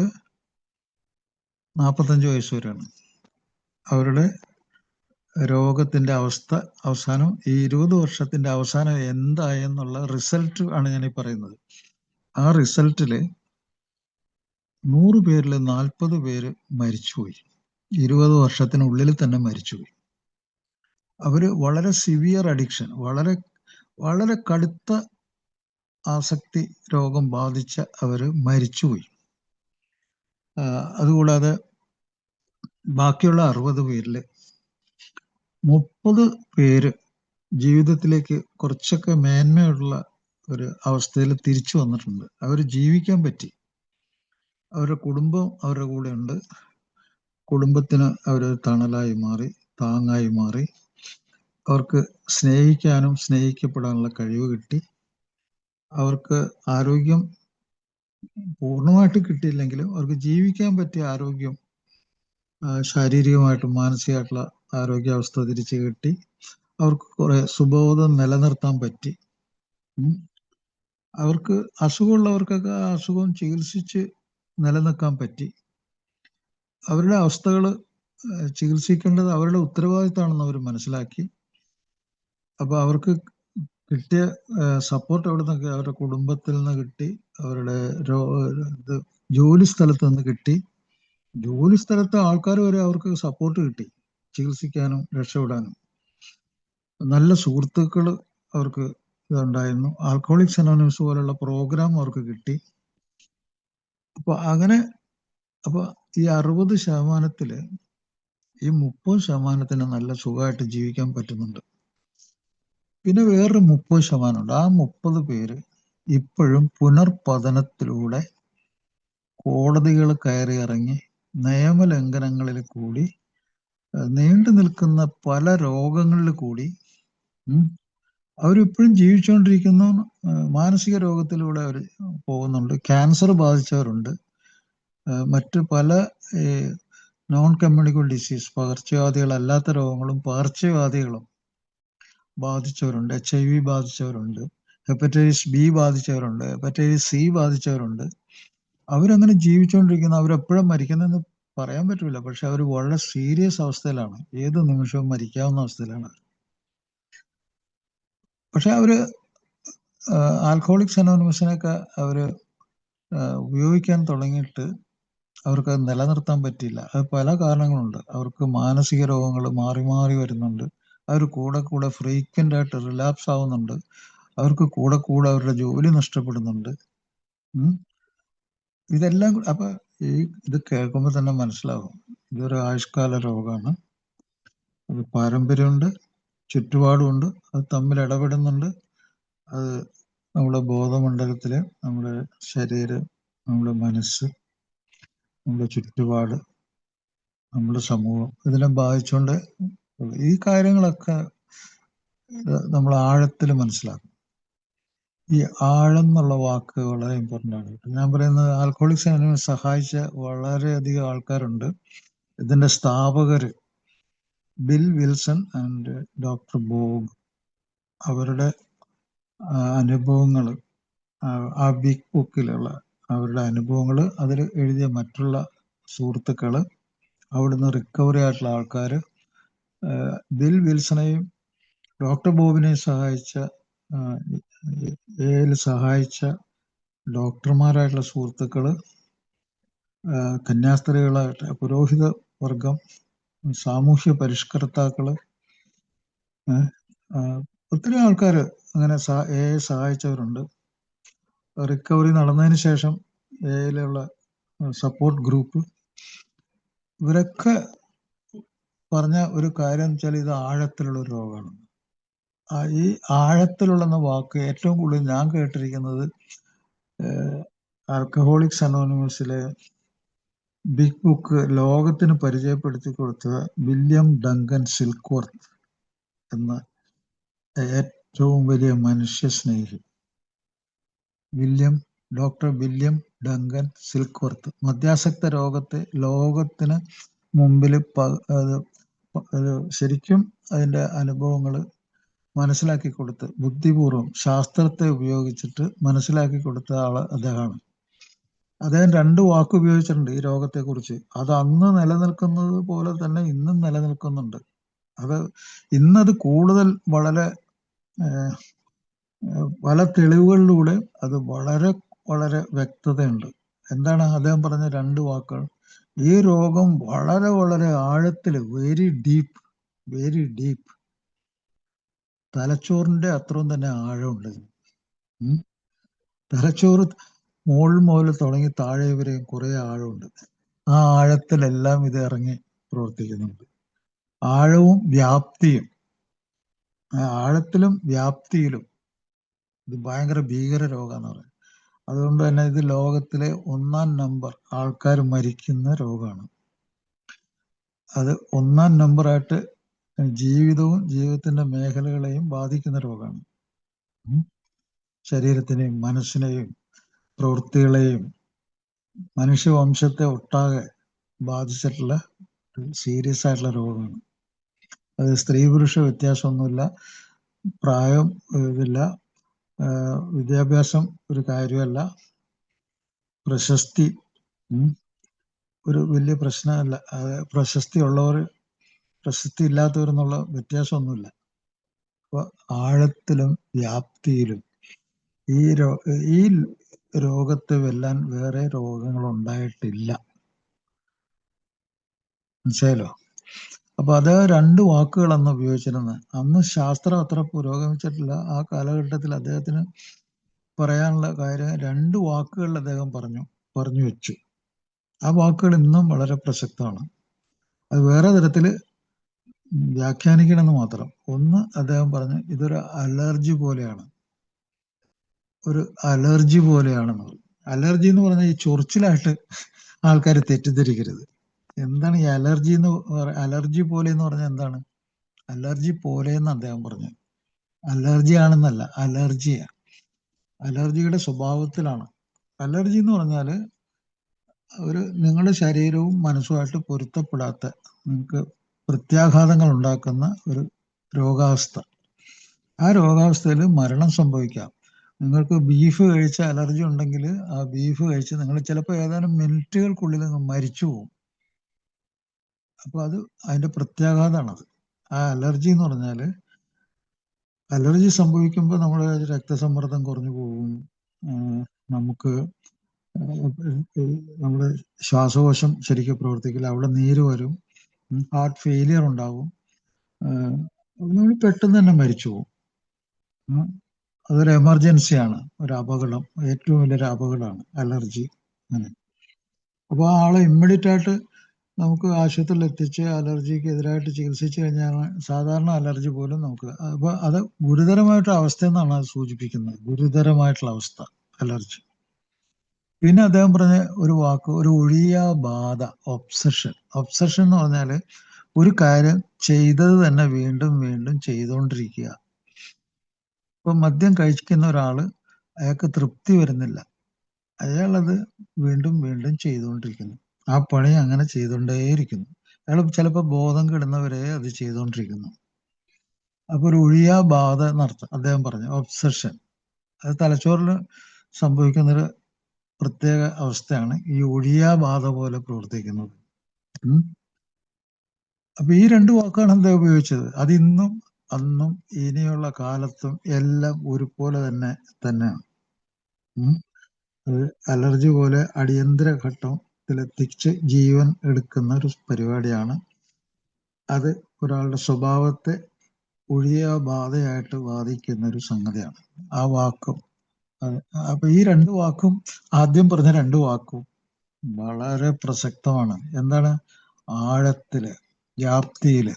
45 വയസ്സ് വരെയാണ്. അവരുടെ രോഗത്തിന്റെ അവസാനം ഈ 20 വർഷത്തിന്റെ അവസാനം എന്തായെന്നുള്ള റിസൾട്ട് ആണ് ഞാൻ ഈ പറയുന്നത്. ആ റിസൾട്ടില് 100 പേരിൽ 40 പേര് മരിച്ചുപോയി. 20 വർഷത്തിനുള്ളിൽ തന്നെ മരിച്ചുപോയി. അവര് വളരെ സിവിയർ അഡിക്ഷൻ, വളരെ വളരെ കടുത്ത ആസക്തി രോഗം ബാധിച്ച അവര് മരിച്ചുപോയി. അതുകൂടാതെ ബാക്കിയുള്ള 60 പേരില് 30 പേര് ജീവിതത്തിലേക്ക് കുറച്ചൊക്കെ മേന്മയുള്ള ഒരു അവസ്ഥയിൽ തിരിച്ചു വന്നിട്ടുണ്ട്. അവർ ജീവിക്കാൻ പറ്റി. അവരുടെ കുടുംബം അവരുടെ കൂടെ ഉണ്ട്. കുടുംബത്തിന് അവർ തണലായി മാറി, താങ്ങായി മാറി. അവർക്ക് സ്നേഹിക്കാനും സ്നേഹിക്കപ്പെടാനുള്ള കഴിവ് കിട്ടി. അവർക്ക് ആരോഗ്യം പൂർണ്ണമായിട്ട് കിട്ടിയില്ലെങ്കിലും അവർക്ക് ജീവിക്കാൻ പറ്റിയ ആരോഗ്യം, ശാരീരികമായിട്ടും മാനസികമായിട്ടുള്ള ആരോഗ്യാവസ്ഥ തിരിച്ചു കിട്ടി. അവർക്ക് കുറെ സുബോധം നിലനിർത്താൻ പറ്റി. അവർക്ക് അസുഖമുള്ളവർക്കൊക്കെ ആ അസുഖം ചികിത്സിച്ച് നിലനിൽക്കാൻ പറ്റി. അവരുടെ അവസ്ഥകൾ ചികിത്സിക്കേണ്ടത് അവരുടെ ഉത്തരവാദിത്തമാണെന്ന് അവർ മനസ്സിലാക്കി. അപ്പൊ അവർക്ക് കിട്ടിയ സപ്പോർട്ട് എവിടെ നിന്നൊക്കെ? അവരുടെ കുടുംബത്തിൽ നിന്ന് കിട്ടി, അവരുടെ ജോലി സ്ഥലത്ത് നിന്ന് കിട്ടി. ജോലി സ്ഥലത്തെ ആൾക്കാർ വരെ അവർക്ക് സപ്പോർട്ട് കിട്ടി ചികിത്സിക്കാനും രക്ഷപ്പെടാനും. നല്ല സുഹൃത്തുക്കൾ അവർക്ക് ഇതുണ്ടായിരുന്നു. ആൽക്കഹോളിക്സ് അനോണിമസ് പോലുള്ള പ്രോഗ്രാം അവർക്ക് കിട്ടി. അപ്പൊ ഈ 60%-ല് ഈ 30%-ന് നല്ല സുഖമായിട്ട് ജീവിക്കാൻ പറ്റുന്നുണ്ട്. പിന്നെ വേറൊരു 30% ഉണ്ട്. ആ 30 പേര് ഇപ്പോഴും പുനർപതനത്തിലൂടെ കോടതികൾ കയറി ഇറങ്ങി നിയമലംഘനങ്ങളിൽ കൂടി നീണ്ടു നിൽക്കുന്ന പല രോഗങ്ങളിൽ കൂടി അവരിപ്പോഴും ജീവിച്ചുകൊണ്ടിരിക്കുന്ന മാനസിക രോഗത്തിലൂടെ അവർ പോകുന്നുണ്ട്. ക്യാൻസർ ബാധിച്ചവരുണ്ട്. മറ്റ് പല നോൺ കമ്മ്യൂണിക്കബിൾ ഡിസീസ്, പകർച്ചവ്യാധികളല്ലാത്ത രോഗങ്ങളും പകർച്ചവ്യാധികളും ബാധിച്ചവരുണ്ട്. HIV ബാധിച്ചവരുണ്ട്, ഹെപ്പറ്റൈറ്റിസ് B ബാധിച്ചവരുണ്ട്, ഹെപ്പറ്റൈറ്റിസ് C ബാധിച്ചവരുണ്ട്. അവരങ്ങനെ ജീവിച്ചുകൊണ്ടിരിക്കുന്ന, അവരെപ്പോഴും മരിക്കുന്നതെന്ന് പറയാൻ പറ്റൂല. പക്ഷെ അവർ വളരെ സീരിയസ് അവസ്ഥയിലാണ്. ഏത് നിമിഷവും മരിക്കാവുന്ന അവസ്ഥയിലാണ്. പക്ഷെ അവര് ആൽക്കഹോളിക്സ് അനോണിമസിനൊക്കെ അവര് ഉപയോഗിക്കാൻ തുടങ്ങിയിട്ട് അവർക്ക് അത് നിലനിർത്താൻ പറ്റിയില്ല. അത് പല കാരണങ്ങളുണ്ട്. അവർക്ക് മാനസിക രോഗങ്ങൾ മാറി മാറി വരുന്നുണ്ട്. അവർ കൂടെ കൂടെ ഫ്രീക്വന്റ് ആയിട്ട് റിലാപ്സ് ആവുന്നുണ്ട്. അവർക്ക് കൂടെ കൂടെ അവരുടെ ജോലി നഷ്ടപ്പെടുന്നുണ്ട്. ഇതെല്ലാം അപ്പൊ ഇത് കേൾക്കുമ്പോൾ തന്നെ മനസ്സിലാവും ഇതൊരു ആയുഷ്കാല രോഗമാണ്. അത് പാരമ്പര്യമുണ്ട്, ചുറ്റുപാടുമുണ്ട്, അത് തമ്മിൽ ഇടപെടുന്നുണ്ട്. അത് നമ്മുടെ ബോധമണ്ഡലത്തില്, നമ്മുടെ ശരീരം, നമ്മുടെ മനസ്സ്, നമ്മുടെ ചുറ്റുപാട്, നമ്മുടെ സമൂഹം ഇതിനെ ബാധിച്ചുകൊണ്ട് ഈ കാര്യങ്ങളൊക്കെ നമ്മൾ ആഴത്തിൽ മനസ്സിലാക്കും. ഈ ആഴം എന്നുള്ള വാക്ക് വളരെ ഇമ്പോർട്ടൻ്റ് ആണ്. ഞാൻ പറയുന്നത് ആൽക്കഹോളിക്സ് അനോണിമസ് സഹായിച്ച വളരെയധികം ആൾക്കാരുണ്ട്. ഇതിന്റെ സ്ഥാപകര് Bill Wilson and doctor Bob, അവരുടെ അനുഭവങ്ങൾ, ആ ബിഗ് ബുക്കിലുള്ള അവരുടെ അനുഭവങ്ങൾ, അതിൽ എഴുതിയ മറ്റുള്ള സുഹൃത്തുക്കള്, അവിടുന്ന് റിക്കവറി ആയിട്ടുള്ള ആൾക്കാർ, ബിൽ വിൽസണെയും ഡോക്ടർ ബോബിനെയും സഹായിച്ച ഡോക്ടർമാരായിട്ടുള്ള സുഹൃത്തുക്കള്, കന്യാസ്ത്രീകളായിട്ട് പുരോഹിത വർഗം, സാമൂഹ്യ പരിഷ്കർത്താക്കള്, ഒത്തിരി ആൾക്കാർ അങ്ങനെ സഹായിച്ചവരുണ്ട്. റിക്കവറി നടന്നതിന് ശേഷം എയിലുള്ള സപ്പോർട്ട് ഗ്രൂപ്പ്, ഇവരൊക്കെ പറഞ്ഞ ഒരു കാര്യം എന്ന് വെച്ചാൽ ഇത് ആഴത്തിലുള്ള ഒരു രോഗമാണ്. ഈ ആഴത്തിലുള്ള വാക്ക് ഏറ്റവും കൂടുതൽ ഞാൻ കേട്ടിരിക്കുന്നത് ആൽക്കഹോളിക്സ് അനോണിമസിലെ ബിഗ് ബുക്ക് ലോകത്തിന് പരിചയപ്പെടുത്തി കൊടുത്ത വില്യം ഡങ്കൻ സിൽക്വർത്ത് എന്ന ഏറ്റവും വലിയ മനുഷ്യ സ്നേഹി, ഡോക്ടർ വില്യം ഡങ്കൻ സിൽക്വർത്ത്, മദ്യാസക്ത രോഗത്തെ ലോകത്തിന് മുമ്പിൽ ശരിക്കും അതിന്റെ അനുഭവങ്ങൾ മനസ്സിലാക്കി കൊടുത്ത്, ബുദ്ധിപൂർവം ശാസ്ത്രത്തെ ഉപയോഗിച്ചിട്ട് മനസ്സിലാക്കി കൊടുത്ത ആള് അദ്ദേഹമാണ്. അദ്ദേഹം 2 വാക്ക് ഉപയോഗിച്ചിട്ടുണ്ട് ഈ രോഗത്തെക്കുറിച്ച്. അത് അന്ന് നിലനിൽക്കുന്നത് പോലെ തന്നെ ഇന്നും നിലനിൽക്കുന്നുണ്ട്. ഇന്നത് കൂടുതൽ വളരെ പല തെളിവുകളിലൂടെ അത് വളരെ വളരെ വ്യക്തതയുണ്ട്. എന്താണ് അദ്ദേഹം പറഞ്ഞ 2 വാക്കുകൾ? ഈ രോഗം വളരെ വളരെ ആഴത്തില്, വെരി ഡീപ്പ്, തലച്ചോറിന്റെ അത്രയും തന്നെ ആഴമുണ്ട്. തലച്ചോറ് മുകളിൽ മുതൽ തുടങ്ങി താഴെ വരെയും കുറെ ആഴമുണ്ട്. ആ ആഴത്തിലെല്ലാം ഇത് ഇറങ്ങി പ്രവർത്തിക്കുന്നുണ്ട്. ആഴവും വ്യാപ്തിയും, ആഴത്തിലും വ്യാപ്തിയിലും ഇത് ഭയങ്കര ഭീകര രോഗമെന്ന് പറയും. അതുകൊണ്ട് തന്നെ ഇത് ലോകത്തിലെ 1-ാം നമ്പർ ആൾക്കാർ മരിക്കുന്ന രോഗമാണ്. അത് 1-ാം നമ്പറായിട്ട് ജീവിതവും ജീവിതത്തിന്റെ മേഖലകളെയും ബാധിക്കുന്ന രോഗമാണ്. ശരീരത്തിനെയും മനസ്സിനെയും പ്രവൃത്തികളെയും മനുഷ്യവംശത്തെ ഒട്ടാകെ ബാധിച്ചിട്ടുള്ള സീരിയസ് ആയിട്ടുള്ള രോഗമാണ്. അത് സ്ത്രീ പുരുഷ വ്യത്യാസമൊന്നുമില്ല, പ്രായം ഇതില്ല, വിദ്യാഭ്യാസം ഒരു കാര്യമല്ല, പ്രശസ്തി ഒരു വലിയ പ്രശ്നമല്ല. പ്രശസ്തി ഉള്ളവർ പ്രശസ്തി ഇല്ലാത്തവരെന്നുള്ള വ്യത്യാസമൊന്നുമില്ല. അപ്പൊ ആഴത്തിലും വ്യാപ്തിയിലും ഈ രോഗത്തെ വെല്ലാൻ വേറെ രോഗങ്ങൾ ഉണ്ടായിട്ടില്ല. മനസ്സിലായല്ലോ? അപ്പൊ അത് 2 വാക്കുകൾ അന്ന് ഉപയോഗിച്ചിരുന്നത്. അന്ന് ശാസ്ത്രം അത്ര പുരോഗമിച്ചിട്ടില്ല. ആ കാലഘട്ടത്തിൽ അദ്ദേഹത്തിന് പറയാനുള്ള കാര്യം 2 വാക്കുകളിൽ അദ്ദേഹം പറഞ്ഞു വെച്ചു. ആ വാക്കുകൾ ഇന്നും വളരെ പ്രസക്തമാണ്. അത് വേറെ തരത്തില് വ്യാഖ്യാനിക്കണമെന്ന് മാത്രം. ഒന്ന്, അദ്ദേഹം പറഞ്ഞു ഇതൊരു അലർജി പോലെയാണ്, അലർജി എന്ന് പറഞ്ഞാൽ ഈ ചൊറിച്ചിലായിട്ട് ആൾക്കാർ തെറ്റിദ്ധരിക്കരുത്. എന്താണ് ഈ അലർജി പോലെ എന്ന് പറഞ്ഞാൽ എന്താണ്? അലർജി പോലെ എന്ന് അദ്ദേഹം പറഞ്ഞു. അലർജി ആണെന്നല്ല, അലർജിയുടെ സ്വഭാവത്തിലാണ്. അലർജി എന്ന് പറഞ്ഞാൽ നിങ്ങളുടെ ശരീരവും മനസ്സുമായിട്ട് പൊരുത്തപ്പെടാത്ത, നിങ്ങൾക്ക് പ്രത്യാഘാതങ്ങൾ ഉണ്ടാക്കുന്ന ഒരു രോഗാവസ്ഥ. ആ രോഗാവസ്ഥയിൽ മരണം സംഭവിക്കാം. നിങ്ങൾക്ക് ബീഫ് കഴിച്ച അലർജി ഉണ്ടെങ്കിൽ ആ ബീഫ് കഴിച്ച് നിങ്ങൾ ചിലപ്പോൾ ഏതാനും മിനിറ്റുകൾക്കുള്ളിൽ നിങ്ങൾ മരിച്ചു പോകും. അപ്പൊ അതിന്റെ പ്രത്യാഘാതമാണത്. ആ അലർജി എന്ന് പറഞ്ഞാൽ അലർജി സംഭവിക്കുമ്പോൾ നമ്മുടെ രക്തസമ്മർദ്ദം കുറഞ്ഞു പോകും. നമുക്ക് നമ്മുടെ ശ്വാസകോശം ശരിക്കും പ്രവർത്തിക്കില്ല, അവിടെ നീര് വരും, ഹാർട്ട് ഫെയിലിയർ ഉണ്ടാവും, നമ്മൾ പെട്ടെന്ന് തന്നെ മരിച്ചു പോകും. അതൊരു എമർജൻസിയാണ്, ഒരു അപകടം, ഏറ്റവും വലിയൊരു അപകടമാണ് അലർജി. അങ്ങനെ അപ്പോൾ ആ ആളെ ഇമ്മീഡിയറ്റ് ആയിട്ട് നമുക്ക് ആശുപത്രിയിൽ എത്തിച്ച് അലർജിക്ക് എതിരായിട്ട് ചികിത്സിച്ചു കഴിഞ്ഞാൽ സാധാരണ അലർജി പോലും നമുക്ക്, അപ്പോൾ അത് ഗുരുതരമായിട്ടുള്ള അവസ്ഥ എന്നാണ് അത് സൂചിപ്പിക്കുന്നത്, ഗുരുതരമായിട്ടുള്ള അവസ്ഥ അലർജി. പിന്നെ അദ്ദേഹം പറഞ്ഞ ഒരു വാക്ക്, ഒരു ഒഴിയാ ബാധ, ഒബ്സഷൻ. ഒബ്സഷൻ എന്ന് പറഞ്ഞാൽ ഒരു കാര്യം ചെയ്തത് തന്നെ വീണ്ടും വീണ്ടും ചെയ്തുകൊണ്ടിരിക്കുക. ഇപ്പൊ മദ്യം കഴിക്കുന്ന ഒരാള്, അയാൾക്ക് തൃപ്തി വരുന്നില്ല, അയാളത് വീണ്ടും വീണ്ടും ചെയ്തുകൊണ്ടിരിക്കുന്നു, ആ പണി അങ്ങനെ ചെയ്തുകൊണ്ടേയിരിക്കുന്നു. അയാൾ ചിലപ്പോൾ ബോധം കെടുന്നവരെ അത് ചെയ്തുകൊണ്ടിരിക്കുന്നു. അപ്പൊ ഒരു ഒഴിയാ ബാധ എന്നർത്ഥം അദ്ദേഹം പറഞ്ഞു, ഒബ്സഷൻ. അത് തലച്ചോറിൽ സംഭവിക്കുന്നൊരു പ്രത്യേക അവസ്ഥയാണ് ഈ ഒഴിയാ ബാധ പോലെ പ്രവർത്തിക്കുന്നത്. അപ്പൊ ഈ രണ്ട് വാക്കാണ് അദ്ദേഹം ഉപയോഗിച്ചത്. അതിന്നും അന്നും ഇനിയുള്ള കാലത്തും എല്ലാം ഒരുപോലെ തന്നെയാണ്. അത് അലർജി പോലെ അടിയന്തര ഘട്ടത്തിലെത്തിച്ച് ജീവൻ എടുക്കുന്ന ഒരു പരിപാടിയാണ്. അത് ഒരാളുടെ സ്വഭാവത്തെ ഒഴിയാ ബാധയായിട്ട് ബാധിക്കുന്ന ഒരു സംഗതിയാണ് ആ വാക്കും. അപ്പൊ ഈ രണ്ട് വാക്കും, ആദ്യം പറഞ്ഞ രണ്ട് വാക്കും വളരെ പ്രസക്തമാണ്. എന്താണ്? ആഴത്തില്, വ്യാപ്തിയില്.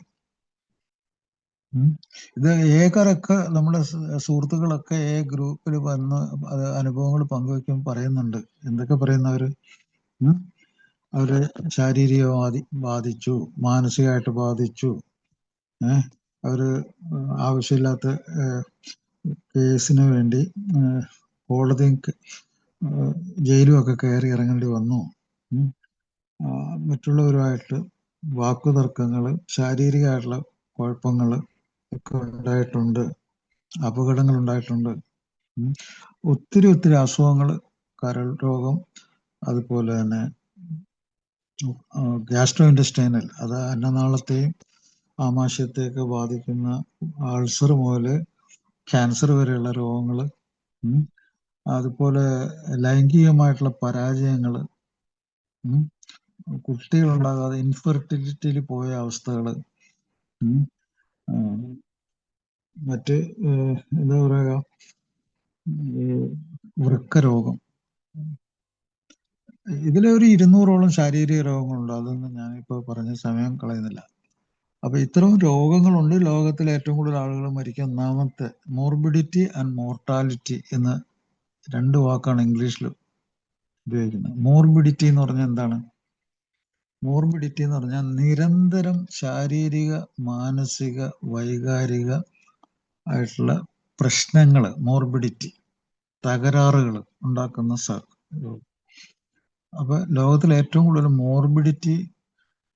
ഇത് ഏകരൊക്കെ നമ്മുടെ സുഹൃത്തുക്കളൊക്കെ ഗ്രൂപ്പിൽ വന്ന് അത് അനുഭവങ്ങൾ പങ്കുവയ്ക്കുമ്പോൾ പറയുന്നുണ്ട്. എന്തൊക്കെ പറയുന്നവര്? അവര് ശാരീരികമായി ബാധിച്ചു, മാനസികമായിട്ട് ബാധിച്ചു, അവര് ആവശ്യമില്ലാത്ത കേസിന് വേണ്ടി കോടതിയും ജയിലും ഒക്കെ കയറി ഇറങ്ങേണ്ടി വന്നു, മറ്റുള്ളവരുമായിട്ട് വാക്കുതർക്കങ്ങള്, ശാരീരികമായിട്ടുള്ള കുഴപ്പങ്ങള് ഒക്കെ ഉണ്ടായിട്ടുണ്ട്, അപകടങ്ങൾ ഉണ്ടായിട്ടുണ്ട്, ഒത്തിരി അസുഖങ്ങൾ, കരൾ രോഗം, അതുപോലെ തന്നെ ഗ്യാസ്ട്രോ ഇൻറ്റസ്റ്റൈനൽ, അത് അന്നനാളത്തെയും ആമാശയത്തെയൊക്കെ ബാധിക്കുന്ന അൾസർ മുതൽ ക്യാൻസർ വരെയുള്ള രോഗങ്ങൾ, അതുപോലെ ലൈംഗികമായിട്ടുള്ള പരാജയങ്ങൾ, കുട്ടികളുണ്ടാകാതെ ഇൻഫെർട്ടിലിറ്റിയിൽ പോയ അവസ്ഥകൾ, മറ്റ് എന്താ പറയുക, വൃക്കരോഗം, ഇതിലെ ഒരു 200ഓളം ശാരീരിക രോഗങ്ങളുണ്ട്. അതൊന്നും ഞാനിപ്പോൾ പറഞ്ഞ സമയം കളയുന്നില്ല. അപ്പൊ ഇത്തരം രോഗങ്ങളുണ്ട്. ലോകത്തിൽ ഏറ്റവും കൂടുതൽ ആളുകൾ മരിക്കുക, ഒന്നാമത്തെ മോർബിഡിറ്റി ആൻഡ് മോർട്ടാലിറ്റി എന്ന രണ്ട് വാക്കാണ് ഇംഗ്ലീഷിൽ ഉപയോഗിക്കുന്നത്. മോർബിഡിറ്റി എന്ന് പറഞ്ഞാൽ എന്താണ്? മോർബിഡിറ്റി എന്ന് പറഞ്ഞാൽ നിരന്തരം ശാരീരിക, മാനസിക, വൈകാരിക ആയിട്ടുള്ള പ്രശ്നങ്ങൾ, മോർബിഡിറ്റി, തകരാറുകൾ ഉണ്ടാക്കുന്ന അപ്പൊ ലോകത്തിൽ ഏറ്റവും കൂടുതൽ മോർബിഡിറ്റി,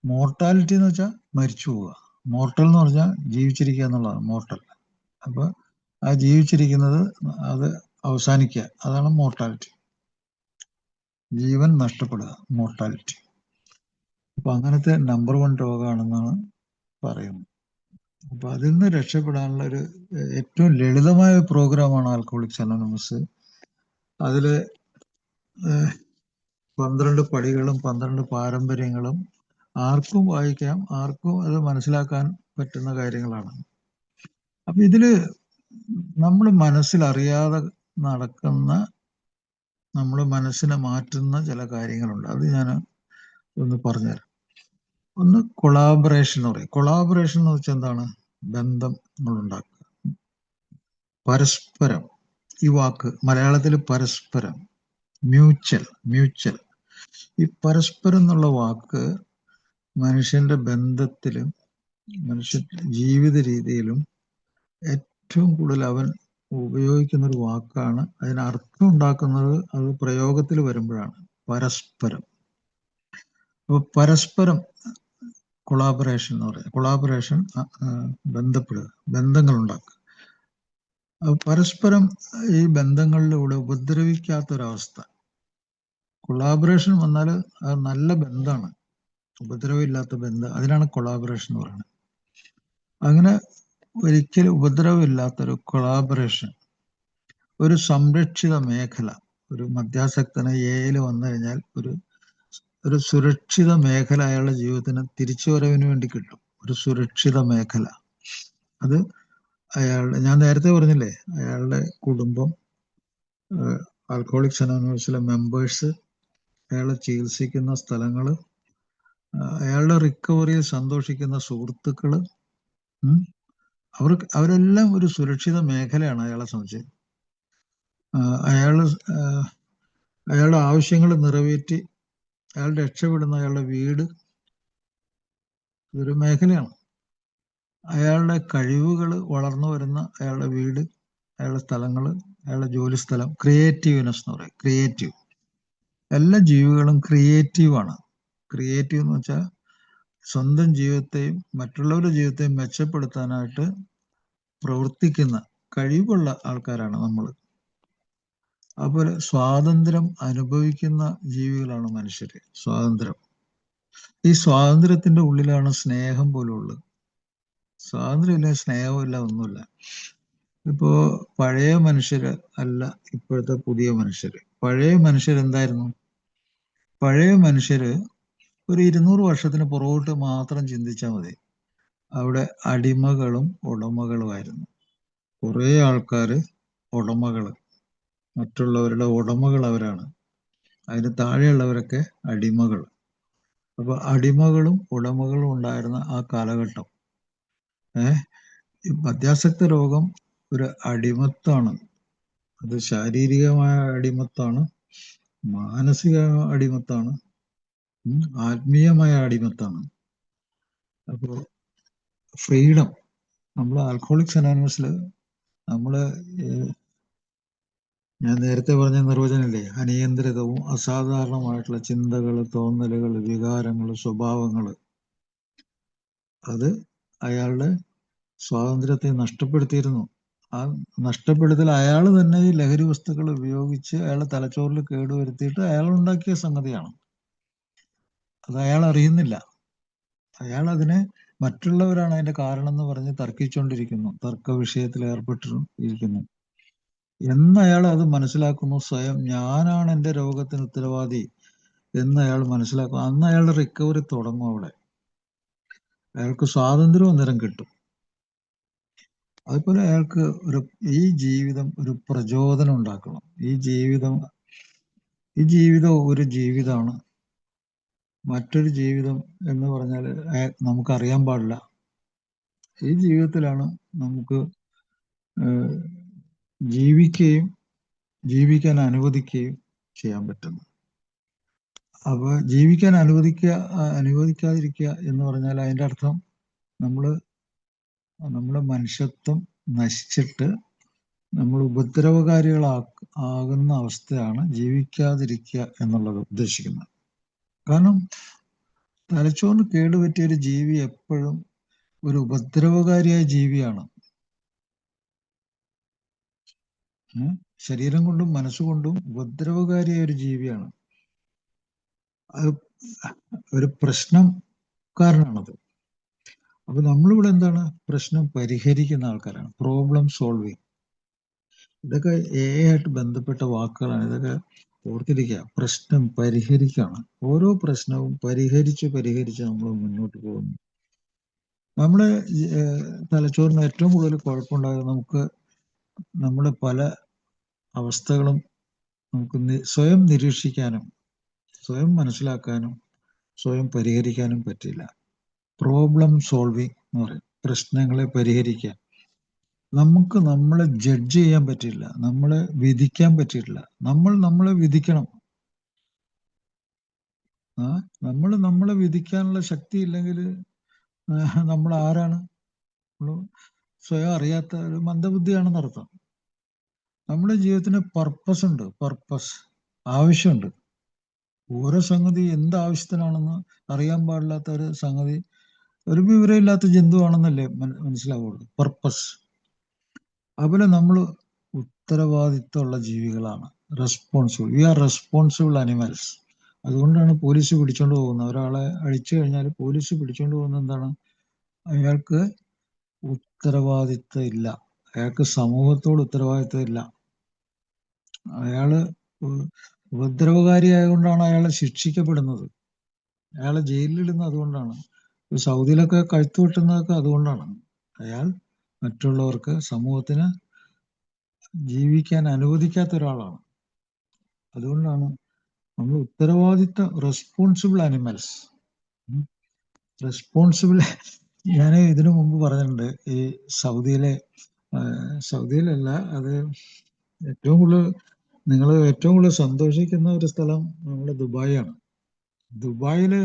മോർട്ടാലിറ്റി എന്ന് വെച്ചാൽ മരിച്ചു പോവുക, മോർട്ടൽ എന്ന് പറഞ്ഞാൽ ജീവിച്ചിരിക്കുക എന്നുള്ളതാണ് മോർട്ടൽ. അപ്പൊ ആ ജീവിച്ചിരിക്കുന്നത് അത് അവസാനിക്കുക, അതാണ് മോർട്ടാലിറ്റി, ജീവൻ നഷ്ടപ്പെടുക, മോർട്ടാലിറ്റി. അപ്പൊ അങ്ങനത്തെ നമ്പർ 1 രോഗമാണെന്നാണ് പറയുന്നത്. അപ്പൊ അതിൽ നിന്ന് രക്ഷപ്പെടാനുള്ള ഒരു ഏറ്റവും ലളിതമായ പ്രോഗ്രാമാണ് ആൽക്കഹോളിക്സ് അനോണിമസ്. അതില് 12 പടികളും 12 പാരമ്പര്യങ്ങളും ആർക്കും വായിക്കാം, ആർക്കും അത് മനസ്സിലാക്കാൻ പറ്റുന്ന കാര്യങ്ങളാണ്. അപ്പൊ ഇതില് നമ്മൾ മനസ്സിലറിയാതെ നടക്കുന്ന, നമ്മൾ മനസ്സിനെ മാറ്റുന്ന ചില കാര്യങ്ങളുണ്ട്. അത് ഞാൻ ഒന്ന് പറഞ്ഞുതരാം. ഒന്ന് കൊളാബറേഷൻ എന്ന് പറയും. കൊളാബറേഷൻ എന്ന് വെച്ചാൽ എന്താണ്? ബന്ധങ്ങൾ ഉണ്ടാക്കുക, പരസ്പരം. ഈ വാക്ക് മലയാളത്തിൽ പരസ്പരം, മ്യൂച്വൽ. ഈ പരസ്പരം എന്നുള്ള വാക്ക് മനുഷ്യന്റെ ബന്ധത്തിലും മനുഷ്യ ജീവിത രീതിയിലും ഏറ്റവും കൂടുതൽ അവൻ ഉപയോഗിക്കുന്ന ഒരു വാക്കാണ്. അതിന് അർത്ഥം ഉണ്ടാക്കുന്നത് അത് പ്രയോഗത്തിൽ വരുമ്പോഴാണ്. പരസ്പരം. അപ്പൊ പരസ്പരം കൊളാബറേഷൻ എന്ന് പറയുന്നത്. കൊളാബറേഷൻ ബന്ധപ്പെടുക, ബന്ധങ്ങൾ ഉണ്ടാക്കുക. പരസ്പരം ഈ ബന്ധങ്ങളിലൂടെ ഉപദ്രവിക്കാത്തൊരവസ്ഥ. കൊളാബറേഷൻ വന്നാൽ അത് നല്ല ബന്ധമാണ്, ഉപദ്രവമില്ലാത്ത ബന്ധം, അതിനാണ് കൊളാബറേഷൻ എന്ന് പറയുന്നത്. അങ്ങനെ ഒരിക്കലും ഉപദ്രവമില്ലാത്തൊരു കൊളാബറേഷൻ, ഒരു സംരക്ഷിത മേഖല. ഒരു മദ്യാസക്തന് എയിൽ വന്നു കഴിഞ്ഞാൽ ഒരു സുരക്ഷിത മേഖല അയാളുടെ ജീവിതത്തിന് തിരിച്ചുവരവിന് വേണ്ടി കിട്ടും. ഒരു സുരക്ഷിത മേഖല. അത് ഞാൻ നേരത്തെ പറഞ്ഞില്ലേ, അയാളുടെ കുടുംബം, ആൽക്കഹോളിക്സ് അനോണിമസിലെ മെമ്പേഴ്സ്, അയാളെ ചികിത്സിക്കുന്ന സ്ഥലങ്ങൾ, അയാളുടെ റിക്കവറിയിൽ സന്തോഷിക്കുന്ന സുഹൃത്തുക്കള്, അവരെല്ലാം ഒരു സുരക്ഷിത മേഖലയാണ് അയാളെ സംബന്ധിച്ച്. അയാളുടെ ആവശ്യങ്ങൾ നിറവേറ്റി അയാൾ രക്ഷപ്പെടുന്ന അയാളുടെ വീട് ഇതൊരു മേഖലയാണ്. അയാളുടെ കഴിവുകൾ വളർന്നു വരുന്ന അയാളുടെ വീട്, അയാളുടെ സ്ഥലങ്ങൾ, അയാളുടെ ജോലി സ്ഥലം, ക്രിയേറ്റീവ്നെസ് എന്ന് പറയും. ക്രിയേറ്റീവ്. എല്ലാ ജീവികളും ക്രിയേറ്റീവാണ്. ക്രിയേറ്റീവ് എന്ന് വെച്ചാൽ സ്വന്തം ജീവിതത്തെയും മറ്റുള്ളവരുടെ ജീവിതത്തെയും മെച്ചപ്പെടുത്താനായിട്ട് പ്രവർത്തിക്കുന്ന കഴിവുള്ള ആൾക്കാരാണ് നമ്മൾ. അതുപോലെ സ്വാതന്ത്ര്യം അനുഭവിക്കുന്ന ജീവികളാണ് മനുഷ്യര്. സ്വാതന്ത്ര്യം. ഈ സ്വാതന്ത്ര്യത്തിന്റെ ഉള്ളിലാണ് സ്നേഹം പോലും ഉള്ളത്. സ്വാതന്ത്ര്യമില്ല, സ്നേഹമില്ല, ഒന്നുമില്ല. ഇപ്പോ പഴയ മനുഷ്യര് അല്ല ഇപ്പോഴത്തെ പുതിയ മനുഷ്യര്. പഴയ മനുഷ്യരെന്തായിരുന്നു? പഴയ മനുഷ്യര് ഒരു 200 വർഷത്തിന് പുറകോട്ട് മാത്രം ചിന്തിച്ചാൽ മതി. അവിടെ അടിമകളും ഉടമകളുമായിരുന്നു. കുറെ ആൾക്കാര് ഉടമകള്, മറ്റുള്ളവരുടെ ഉടമകൾ അവരാണ്. അതിന് താഴെയുള്ളവരൊക്കെ അടിമകൾ. അപ്പൊ അടിമകളും ഉടമകളും ഉണ്ടായിരുന്ന ആ കാലഘട്ടം, ഈ മദ്യാസക്ത രോഗം ഒരു അടിമത്താണ്. അത് ശാരീരികമായ അടിമത്താണ്, മാനസിക അടിമത്താണ്, ആത്മീയമായ അടിമത്താണ്. അപ്പോ ഫ്രീഡം, നമ്മൾ ആൽക്കഹോളിക്സ് അനോണിമസിൽ ഞാൻ നേരത്തെ പറഞ്ഞ നിർവചനമില്ലേ, അനിയന്ത്രിതവും അസാധാരണമായിട്ടുള്ള ചിന്തകൾ, തോന്നലുകൾ, വികാരങ്ങൾ, സ്വഭാവങ്ങൾ, അത് അയാളുടെ സ്വാതന്ത്ര്യത്തെ നഷ്ടപ്പെടുത്തിയിരുന്നു. ആ നഷ്ടപ്പെടുത്തൽ അയാൾ തന്നെ ഈ ലഹരി വസ്തുക്കൾ ഉപയോഗിച്ച് അയാളെ തലച്ചോറിൽ കേടുവരുത്തിയിട്ട് അയാൾ ഉണ്ടാക്കിയ സംഗതിയാണ്. അത് അയാൾ അറിയുന്നില്ല. അയാൾ അതിനെ മറ്റുള്ളവരാണ് അതിന്റെ കാരണം എന്ന് പറഞ്ഞ് തർക്കിച്ചുകൊണ്ടിരിക്കുന്നു, തർക്ക വിഷയത്തിൽ ഏർപ്പെട്ടിരിക്കുന്നു. എന്ന് അയാൾ അത് മനസ്സിലാക്കുന്നു, സ്വയം ഞാനാണ് എൻ്റെ രോഗത്തിന് ഉത്തരവാദി എന്ന് അയാൾ മനസ്സിലാക്കും, അന്ന് അയാളുടെ റിക്കവറി തുടങ്ങും. അവിടെ അയാൾക്ക് സ്വാതന്ത്ര്യം അന്നേരം കിട്ടും. അതുപോലെ അയാൾക്ക് ഈ ജീവിതം ഒരു പ്രചോദനം ഉണ്ടാക്കണം. ഈ ജീവിതം ഒരു ജീവിതമാണ്. മറ്റൊരു ജീവിതം എന്ന് പറഞ്ഞാൽ നമുക്കറിയാൻ പാടില്ല. ഈ ജീവിതത്തിലാണ് നമുക്ക് ജീവിക്കാൻ അനുവദിക്കുകയും ചെയ്യാൻ പറ്റുന്നത്. അപ്പൊ ജീവിക്കാൻ അനുവദിക്കാതിരിക്കുക എന്ന് പറഞ്ഞാൽ അതിൻ്റെ അർത്ഥം നമ്മുടെ മനുഷ്യത്വം നശിച്ചിട്ട് നമ്മൾ ഉപദ്രവകാരികളാകുന്ന അവസ്ഥയാണ് ജീവിക്കാതിരിക്കുക എന്നുള്ളത് ഉദ്ദേശിക്കുന്നത്. കാരണം തലച്ചോറിന് കേടുപറ്റിയ ഒരു ജീവി എപ്പോഴും ഒരു ഉപദ്രവകാരിയായ ജീവിയാണ്. ശരീരം കൊണ്ടും മനസ്സുകൊണ്ടും ഉപദ്രവകാരിയായ ഒരു ജീവിയാണ്. അത് ഒരു പ്രശ്നക്കാരനാണത്. അപ്പൊ നമ്മളിവിടെ എന്താണ്? പ്രശ്നം പരിഹരിക്കുന്ന ആൾക്കാരാണ്. Problem solving. ഇതൊക്കെ ആയിട്ട് ബന്ധപ്പെട്ട വാക്കുകളാണ്. ഇതൊക്കെ ഓർത്തിരിക്കുക. പ്രശ്നം പരിഹരിക്കുകയാണ്. ഓരോ പ്രശ്നവും പരിഹരിച്ച് നമ്മൾ മുന്നോട്ട് പോകുന്നു. നമ്മുടെ തലച്ചോറിന് ഏറ്റവും കൂടുതൽ കുഴപ്പമുണ്ടാകുന്നത് നമ്മുടെ പല അവസ്ഥകളും നമുക്ക് സ്വയം നിരീക്ഷിക്കാനും സ്വയം മനസ്സിലാക്കാനും സ്വയം പരിഹരിക്കാനും പറ്റില്ല. പ്രോബ്ലം സോൾവിങ് എന്ന് പറയും. പ്രശ്നങ്ങളെ പരിഹരിക്കുക. നമുക്ക് നമ്മളെ ജഡ്ജ് ചെയ്യാൻ പറ്റില്ല, നമ്മളെ വിധിക്കാൻ പറ്റില്ല. നമ്മളെ വിധിക്കണം. നമ്മളെ വിധിക്കാനുള്ള ശക്തി ഇല്ലെങ്കിൽ നമ്മൾ ആരാണ്? സ്വയം അറിയാത്ത ഒരു മന്ദബുദ്ധിയാണെന്ന് അർത്ഥം. നമ്മുടെ ജീവിതത്തിന് പർപ്പസ് ആവശ്യമുണ്ട്. ഓരോ സംഗതി എന്ത് ആവശ്യത്തിനാണെന്ന് അറിയാൻ പാടില്ലാത്ത ഒരു സംഗതി ഒരു വിവരമില്ലാത്ത ജന്തുവാണെന്നല്ലേ മനസ്സിലാവുള്ളൂ. പർപ്പസ്. അതുപോലെ നമ്മൾ ഉത്തരവാദിത്തമുള്ള ജീവികളാണ്. Responsible. We are responsible animals. അതുകൊണ്ടാണ് പോലീസ് പിടിച്ചോണ്ട് പോകുന്നത്. ഒരാളെ അഴിച്ചു കഴിഞ്ഞാൽ പോലീസ് പിടിച്ചോണ്ട് പോകുന്നത് എന്താണ്? അയാൾക്ക് ഉത്തരവാദിത്വം ഇല്ല. അയാൾക്ക് സമൂഹത്തോട് ഉത്തരവാദിത്വം ഇല്ല. അയാള് ഉപദ്രവകാരിയായതുകൊണ്ടാണ് അയാൾ ശിക്ഷിക്കപ്പെടുന്നത്. അയാളെ ജയിലിലിടുന്നത് അതുകൊണ്ടാണ്. സൗദിയിലൊക്കെ കഴുത്തു വെട്ടുന്നതൊക്കെ അതുകൊണ്ടാണ്. അയാൾ മറ്റുള്ളവർക്ക്, സമൂഹത്തിന് ജീവിക്കാൻ അനുവദിക്കാത്ത ഒരാളാണ്. അതുകൊണ്ടാണ് നമ്മൾ റെസ്പോൺസിബിൾ ആനിമൽസ്. റെസ്പോൺസിബിൾ. ഞാൻ ഇതിനു മുമ്പ് പറഞ്ഞിട്ടുണ്ട്, ഈ സൗദിയിലല്ല, അത് നിങ്ങൾ ഏറ്റവും കൂടുതൽ സന്തോഷിക്കുന്ന ഒരു സ്ഥലം നമ്മുടെ ദുബായിയാണ്. ദുബായില്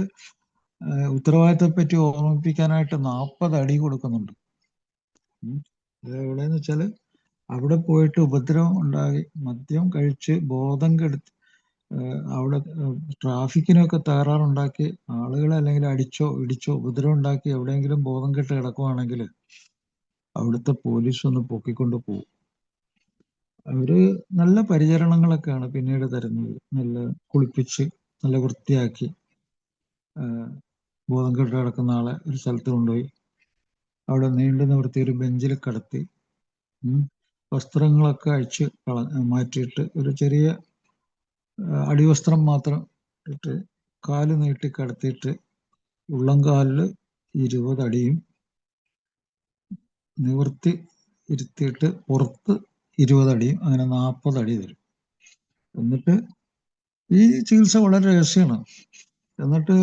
ഉത്തരവാദിത്തത്തെ പറ്റി ഓർമ്മിപ്പിക്കാനായിട്ട് 40 അടി കൊടുക്കുന്നുണ്ട്. അത് എവിടെയെന്ന് വെച്ചാൽ, അവിടെ പോയിട്ട് ഉപദ്രവം ഉണ്ടായി, മദ്യം കഴിച്ച് ബോധം കെടുത്തി, അവിടെ ട്രാഫിക്കിനൊക്കെ തകരാറുണ്ടാക്കി ആളുകളെ അല്ലെങ്കിൽ അടിച്ചോ ഇടിച്ചോ ഉപദ്രവം ഉണ്ടാക്കി എവിടെയെങ്കിലും ബോധം കെട്ട് കിടക്കുവാണെങ്കിൽ അവിടുത്തെ പോലീസ് ഒന്ന് പൊക്കിക്കൊണ്ട് പോകും. അവര് നല്ല പരിചരണങ്ങളൊക്കെയാണ് പിന്നീട് തരുന്നത്. നല്ല കുളിപ്പിച്ച് നല്ല വൃത്തിയാക്കി ബോധം കെട്ട് കിടക്കുന്ന ആളെ ഒരു സ്ഥലത്ത് കൊണ്ടുപോയി അവിടെ നീണ്ടു നിവർത്തി ഒരു ബെഞ്ചിൽ കിടത്തി വസ്ത്രങ്ങളൊക്കെ അഴിച്ച് മാറ്റിയിട്ട് ഒരു ചെറിയ അടിവസ്ത്രം മാത്രം ഇട്ട് കാല് നീട്ടി കിടത്തിയിട്ട് ഉള്ളംകാലിൽ 20 അടിയും നിവർത്തി ഇരുത്തിയിട്ട് പുറത്ത് 20 അടിയും, അങ്ങനെ 40 അടി തരും. എന്നിട്ട് ഈ ചികിത്സ വളരെ രഹസ്യമാണ്. എന്നിട്ട്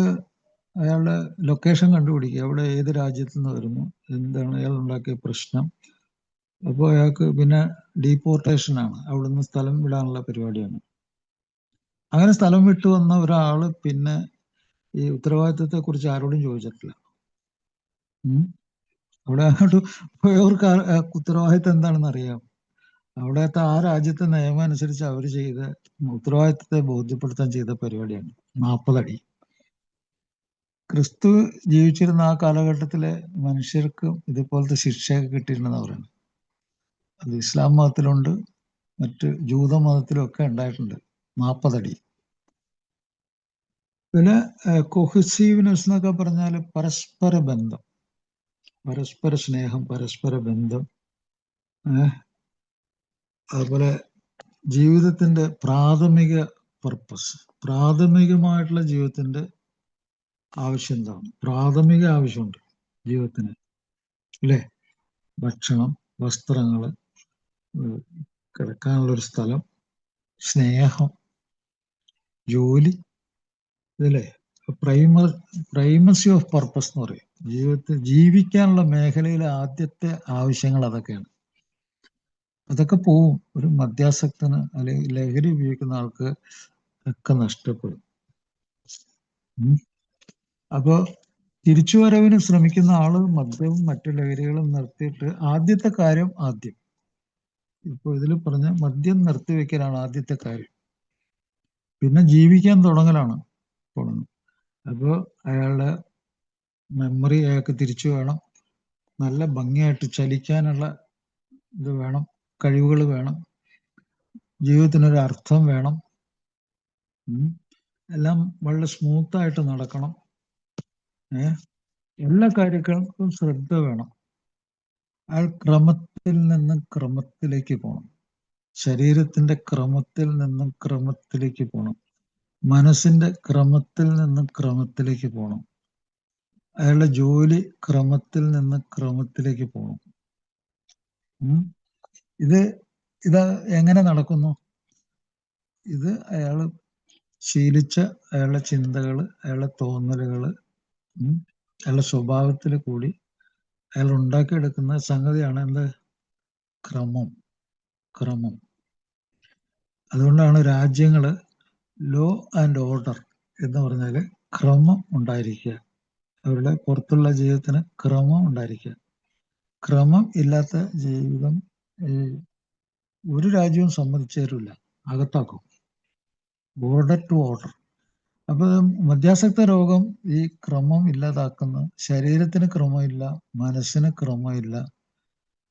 അയാളുടെ ലൊക്കേഷൻ കണ്ടുപിടിക്കുക, എവിടെ ഏത് രാജ്യത്തു നിന്ന് വരുന്നു, എന്താണ് അയാൾ ഉണ്ടാക്കിയ പ്രശ്നം. അപ്പോൾ അയാൾക്ക് പിന്നെ ഡീപ്പോർട്ടേഷനാണ്, അവിടുന്ന് സ്ഥലം വിടാനുള്ള പരിപാടിയാണ്. അങ്ങനെ സ്ഥലം വിട്ടു വന്ന ഒരാൾ പിന്നെ ഈ ഉത്തരവാദിത്വത്തെ കുറിച്ച് ആരോടും ചോദിച്ചിട്ടില്ല. അവിടെ അങ്ങോട്ട് പോയവർക്ക് ഉത്തരവാദിത്വം എന്താണെന്ന് അറിയാം. അവിടുത്തെ ആ രാജ്യത്തെ നിയമം അനുസരിച്ച് അവർ ചെയ്ത ഉത്തരവാദിത്വത്തെ ബോധ്യപ്പെടുത്താൻ ചെയ്ത പരിപാടിയാണ് 40 അടി. ക്രിസ്തു ജീവിച്ചിരുന്ന ആ കാലഘട്ടത്തിലെ മനുഷ്യർക്കും ഇതുപോലത്തെ ശിക്ഷയൊക്കെ കിട്ടിയിട്ടുണ്ടെന്ന് പറയുന്നത്. അത് ഇസ്ലാം മതത്തിലുണ്ട്, മറ്റ് ജൂത മതത്തിലും ഒക്കെ ഉണ്ടായിട്ടുണ്ട് 40 അടി. പിന്നെ കൊഹസീവ്നെസ് എന്നൊക്കെ പറഞ്ഞാൽ പരസ്പര ബന്ധം, പരസ്പര സ്നേഹം, പരസ്പര ബന്ധം. അതുപോലെ ജീവിതത്തിന്റെ പ്രാഥമിക പർപ്പസ്, പ്രാഥമികമായിട്ടുള്ള ജീവിതത്തിന്റെ ആവശ്യം എന്താണ്? പ്രാഥമിക ആവശ്യമുണ്ട് ജീവിതത്തിന്, അല്ലേ? ഭക്ഷണം, വസ്ത്രങ്ങള്, കിടക്കാനുള്ളൊരു സ്ഥലം, സ്നേഹം, ജോലി, ഇതല്ലേ പ്രൈമസി ഓഫ് പർപ്പസ് എന്ന് പറയും. ജീവിതത്തിൽ ജീവിക്കാനുള്ള മേഖലയിലെ ആദ്യത്തെ ആവശ്യങ്ങൾ അതൊക്കെയാണ്. അതൊക്കെ പോവും ഒരു മദ്യാസക്തന് അല്ലെങ്കിൽ ലഹരി ഉപയോഗിക്കുന്ന ആൾക്ക് ഒക്കെ നഷ്ടപ്പെടും. അപ്പോ തിരിച്ചുവരവിന് ശ്രമിക്കുന്ന ആള് മദ്യവും മറ്റു ലഹരികളും നിർത്തിയിട്ട് ആദ്യത്തെ കാര്യം ഇപ്പൊ ഇതിൽ പറഞ്ഞ മദ്യം നിർത്തിവെക്കലാണ് ആദ്യത്തെ കാര്യം. പിന്നെ ജീവിക്കാൻ തുടങ്ങലാണ്. അപ്പോൾ അയാളുടെ മെമ്മറി അയാൾക്ക് തിരിച്ചു വേണം, നല്ല ഭംഗിയായിട്ട് ചലിക്കാനുള്ള ഇത് വേണം, കഴിവുകൾ വേണം, ജീവിതത്തിനൊരു അർത്ഥം വേണം, എല്ലാം വളരെ സ്മൂത്തായിട്ട് നടക്കണം. എല്ലാ കാര്യങ്ങൾക്കും ശ്രദ്ധ വേണം. അയാൾ ക്രമത്തിൽ നിന്നും ക്രമത്തിലേക്ക് പോകണം. ശരീരത്തിന്റെ ക്രമത്തിൽ നിന്നും ക്രമത്തിലേക്ക് പോകണം. മനസ്സിന്റെ ക്രമത്തിൽ നിന്നും ക്രമത്തിലേക്ക് പോകണം. അയാളുടെ ജോലി ക്രമത്തിൽ നിന്ന് ക്രമത്തിലേക്ക് പോകണം. ഇത് എങ്ങനെ നടക്കുന്നു? ഇത് അയാൾ ശീലിച്ച അയാളുടെ ചിന്തകള്, അയാളുടെ തോന്നലുകള്, അയാളുടെ സ്വഭാവത്തിൽ കൂടി അയാൾ ഉണ്ടാക്കിയെടുക്കുന്ന സംഗതിയാണ് എന്ത്? ക്രമം. അതുകൊണ്ടാണ് രാജ്യങ്ങള് ലോ ആൻഡ് ഓർഡർ എന്ന് പറഞ്ഞാല് ക്രമം ഉണ്ടായിരിക്കുക. അവരുടെ പുറത്തുള്ള ജീവിതത്തിന് ക്രമം ഉണ്ടായിരിക്കുക. ക്രമം ഇല്ലാത്ത ജീവിതം ഒരു രാജ്യവും സമ്മതിച്ചു തരില്ല, അകത്താക്കും. Order to order. അപ്പൊ മദ്യാസക്ത രോഗം ഈ ക്രമം ഇല്ലാതാക്കുന്ന, ശരീരത്തിന് ക്രമമില്ല, മനസ്സിന് ക്രമമില്ല,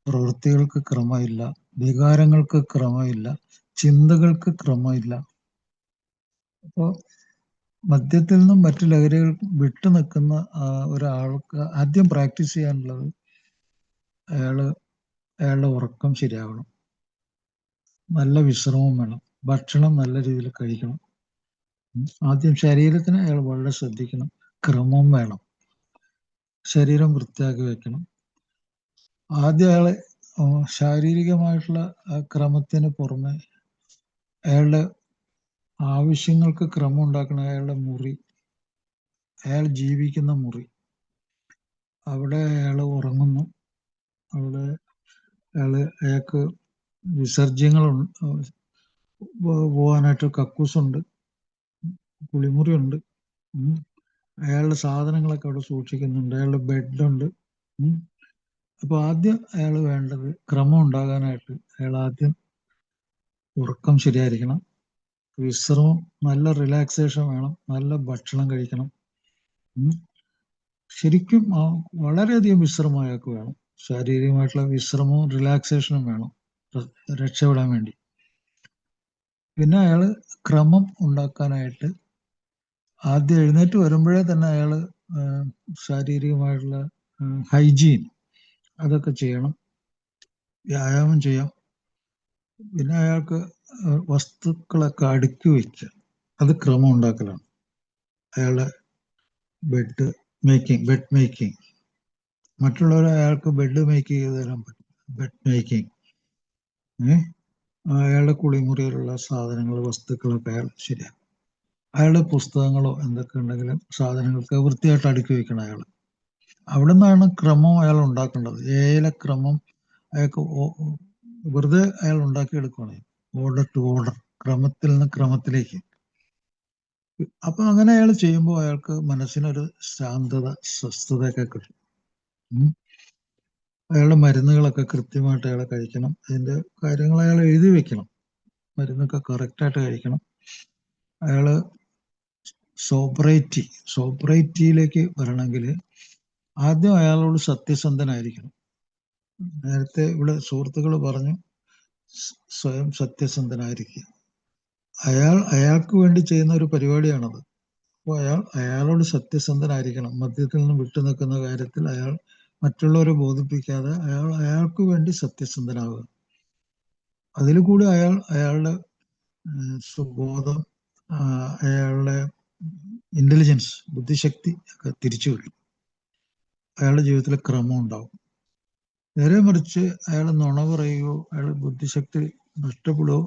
പ്രവൃത്തികൾക്ക് ക്രമമില്ല, വികാരങ്ങൾക്ക് ക്രമമില്ല, ചിന്തകൾക്ക് ക്രമമില്ല. അപ്പോൾ മദ്യത്തിൽ നിന്നും മറ്റു ലഹരികൾ വിട്ടു നിൽക്കുന്ന ഒരാൾക്ക് ആദ്യം പ്രാക്ടീസ് ചെയ്യാനുള്ളത് അയാളുടെ ഉറക്കം ശരിയാവണം, നല്ല വിശ്രമം വേണം, ഭക്ഷണം നല്ല രീതിയിൽ കഴിക്കണം. ആദ്യം ശരീരത്തിന് അയാൾ വളരെ ശ്രദ്ധിക്കണം, ക്രമം വേണം, ശരീരം വൃത്തിയാക്കി വെക്കണം. ആദ്യം അയാളെ ശാരീരികമായിട്ടുള്ള ക്രമത്തിന് പുറമെ അയാളുടെ ആവശ്യങ്ങൾക്ക് ക്രമം ഉണ്ടാക്കണം. അയാളുടെ മുറി, അയാൾ ജീവിക്കുന്ന മുറി, അവിടെ അയാൾ ഉറങ്ങുന്നു, അവിടെ അയാൾക്ക് വിസർജ്യങ്ങൾ പോകാനായിട്ട് കക്കൂസുണ്ട്, കുളിമുറിയുണ്ട്, അയാളുടെ സാധനങ്ങളൊക്കെ അവിടെ സൂക്ഷിക്കുന്നുണ്ട്, അയാളുടെ ബെഡുണ്ട്. അപ്പൊ ആദ്യം അയാൾ വേണ്ടത് ക്രമം ഉണ്ടാകാനായിട്ട് അയാൾ ആദ്യം ഉറക്കം ശരിയായിരിക്കണം, വിശ്രമം, നല്ല റിലാക്സേഷൻ വേണം, നല്ല ഭക്ഷണം കഴിക്കണം. ശരിക്കും വളരെയധികം വിശ്രമം അയാൾക്ക് വേണം, ശാരീരികമായിട്ടുള്ള വിശ്രമവും റിലാക്സേഷനും വേണം രക്ഷപ്പെടാൻ വേണ്ടി. പിന്നെ അയാൾ ക്രമം ഉണ്ടാക്കാനായിട്ട് ആദ്യം എഴുന്നേറ്റ് വരുമ്പോഴേ തന്നെ അയാൾ ശാരീരികമായിട്ടുള്ള ഹൈജീൻ അതൊക്കെ ചെയ്യണം, വ്യായാമം ചെയ്യാം. പിന്നെ അയാൾക്ക് വസ്തുക്കളൊക്കെ അടുക്കി വയ്ക്കുക, അത് ക്രമം ഉണ്ടാക്കലാണ്. അയാളുടെ ബെഡ് മേക്കിംഗ്, മറ്റുള്ളവർ അയാൾക്ക് ബെഡ് മേക്ക് ചെയ്ത് തരാൻ പറ്റും. ബെഡ് മേക്കിംഗ്, അയാളുടെ കുളിമുറിയിലുള്ള സാധനങ്ങൾ, വസ്തുക്കളൊക്കെ അയാൾ ശരിയാക്കും. അയാളുടെ പുസ്തകങ്ങളോ എന്തൊക്കെ ഉണ്ടെങ്കിലും സാധനങ്ങൾക്ക് വൃത്തിയായിട്ട് അടുക്കി വെക്കണം അയാൾ. അവിടെ നിന്നാണ് ക്രമം അയാൾ ഉണ്ടാക്കേണ്ടത്. ക്രമം അയാൾക്ക് വെറുതെ അയാൾ ഉണ്ടാക്കിയെടുക്കുകയാണ്, ഓർഡർ ടു ഓർഡർ, ക്രമത്തിൽ നിന്ന് ക്രമത്തിലേക്ക്. അപ്പൊ അങ്ങനെ അയാൾ ചെയ്യുമ്പോൾ അയാൾക്ക് മനസ്സിനൊരു ശാന്തത, സ്വസ്ഥതയൊക്കെ കിട്ടും. അയാളുടെ മരുന്നുകളൊക്കെ കൃത്യമായിട്ട് അയാൾ കഴിക്കണം, അതിന്റെ കാര്യങ്ങൾ അയാൾ എഴുതി വെക്കണം, മരുന്നൊക്കെ കറക്റ്റായിട്ട് കഴിക്കണം. അയാള് സോബ്രൈറ്റിയിലേക്ക് വരണമെങ്കിൽ ആദ്യം അയാളോട് സത്യസന്ധനായിരിക്കണം. നേരത്തെ ഇവിടെ സുഹൃത്തുക്കൾ പറഞ്ഞു, സ്വയം സത്യസന്ധനായിരിക്കുക. അയാൾക്ക് വേണ്ടി ചെയ്യുന്ന ഒരു പരിപാടിയാണത്. അപ്പോൾ അയാളോട് സത്യസന്ധനായിരിക്കണം. മദ്യത്തിൽ നിന്ന് വിട്ടു നിൽക്കുന്ന കാര്യത്തിൽ അയാൾ മറ്റുള്ളവരെ ബോധിപ്പിക്കാതെ അയാൾക്ക് വേണ്ടി സത്യസന്ധനാവുക. അതിൽ കൂടി അയാളുടെ സുബോധം, അയാളുടെ ഇന്റലിജൻസ്, ബുദ്ധിശക്തി ഒക്കെ തിരിച്ചു കിട്ടും. അയാളുടെ ജീവിതത്തിൽ ക്രമം ഉണ്ടാവും. നേരെ മറിച്ച് അയാൾ നുണ പറയുകയോ അയാൾ ബുദ്ധിശക്തി നഷ്ടപ്പെടുകയോ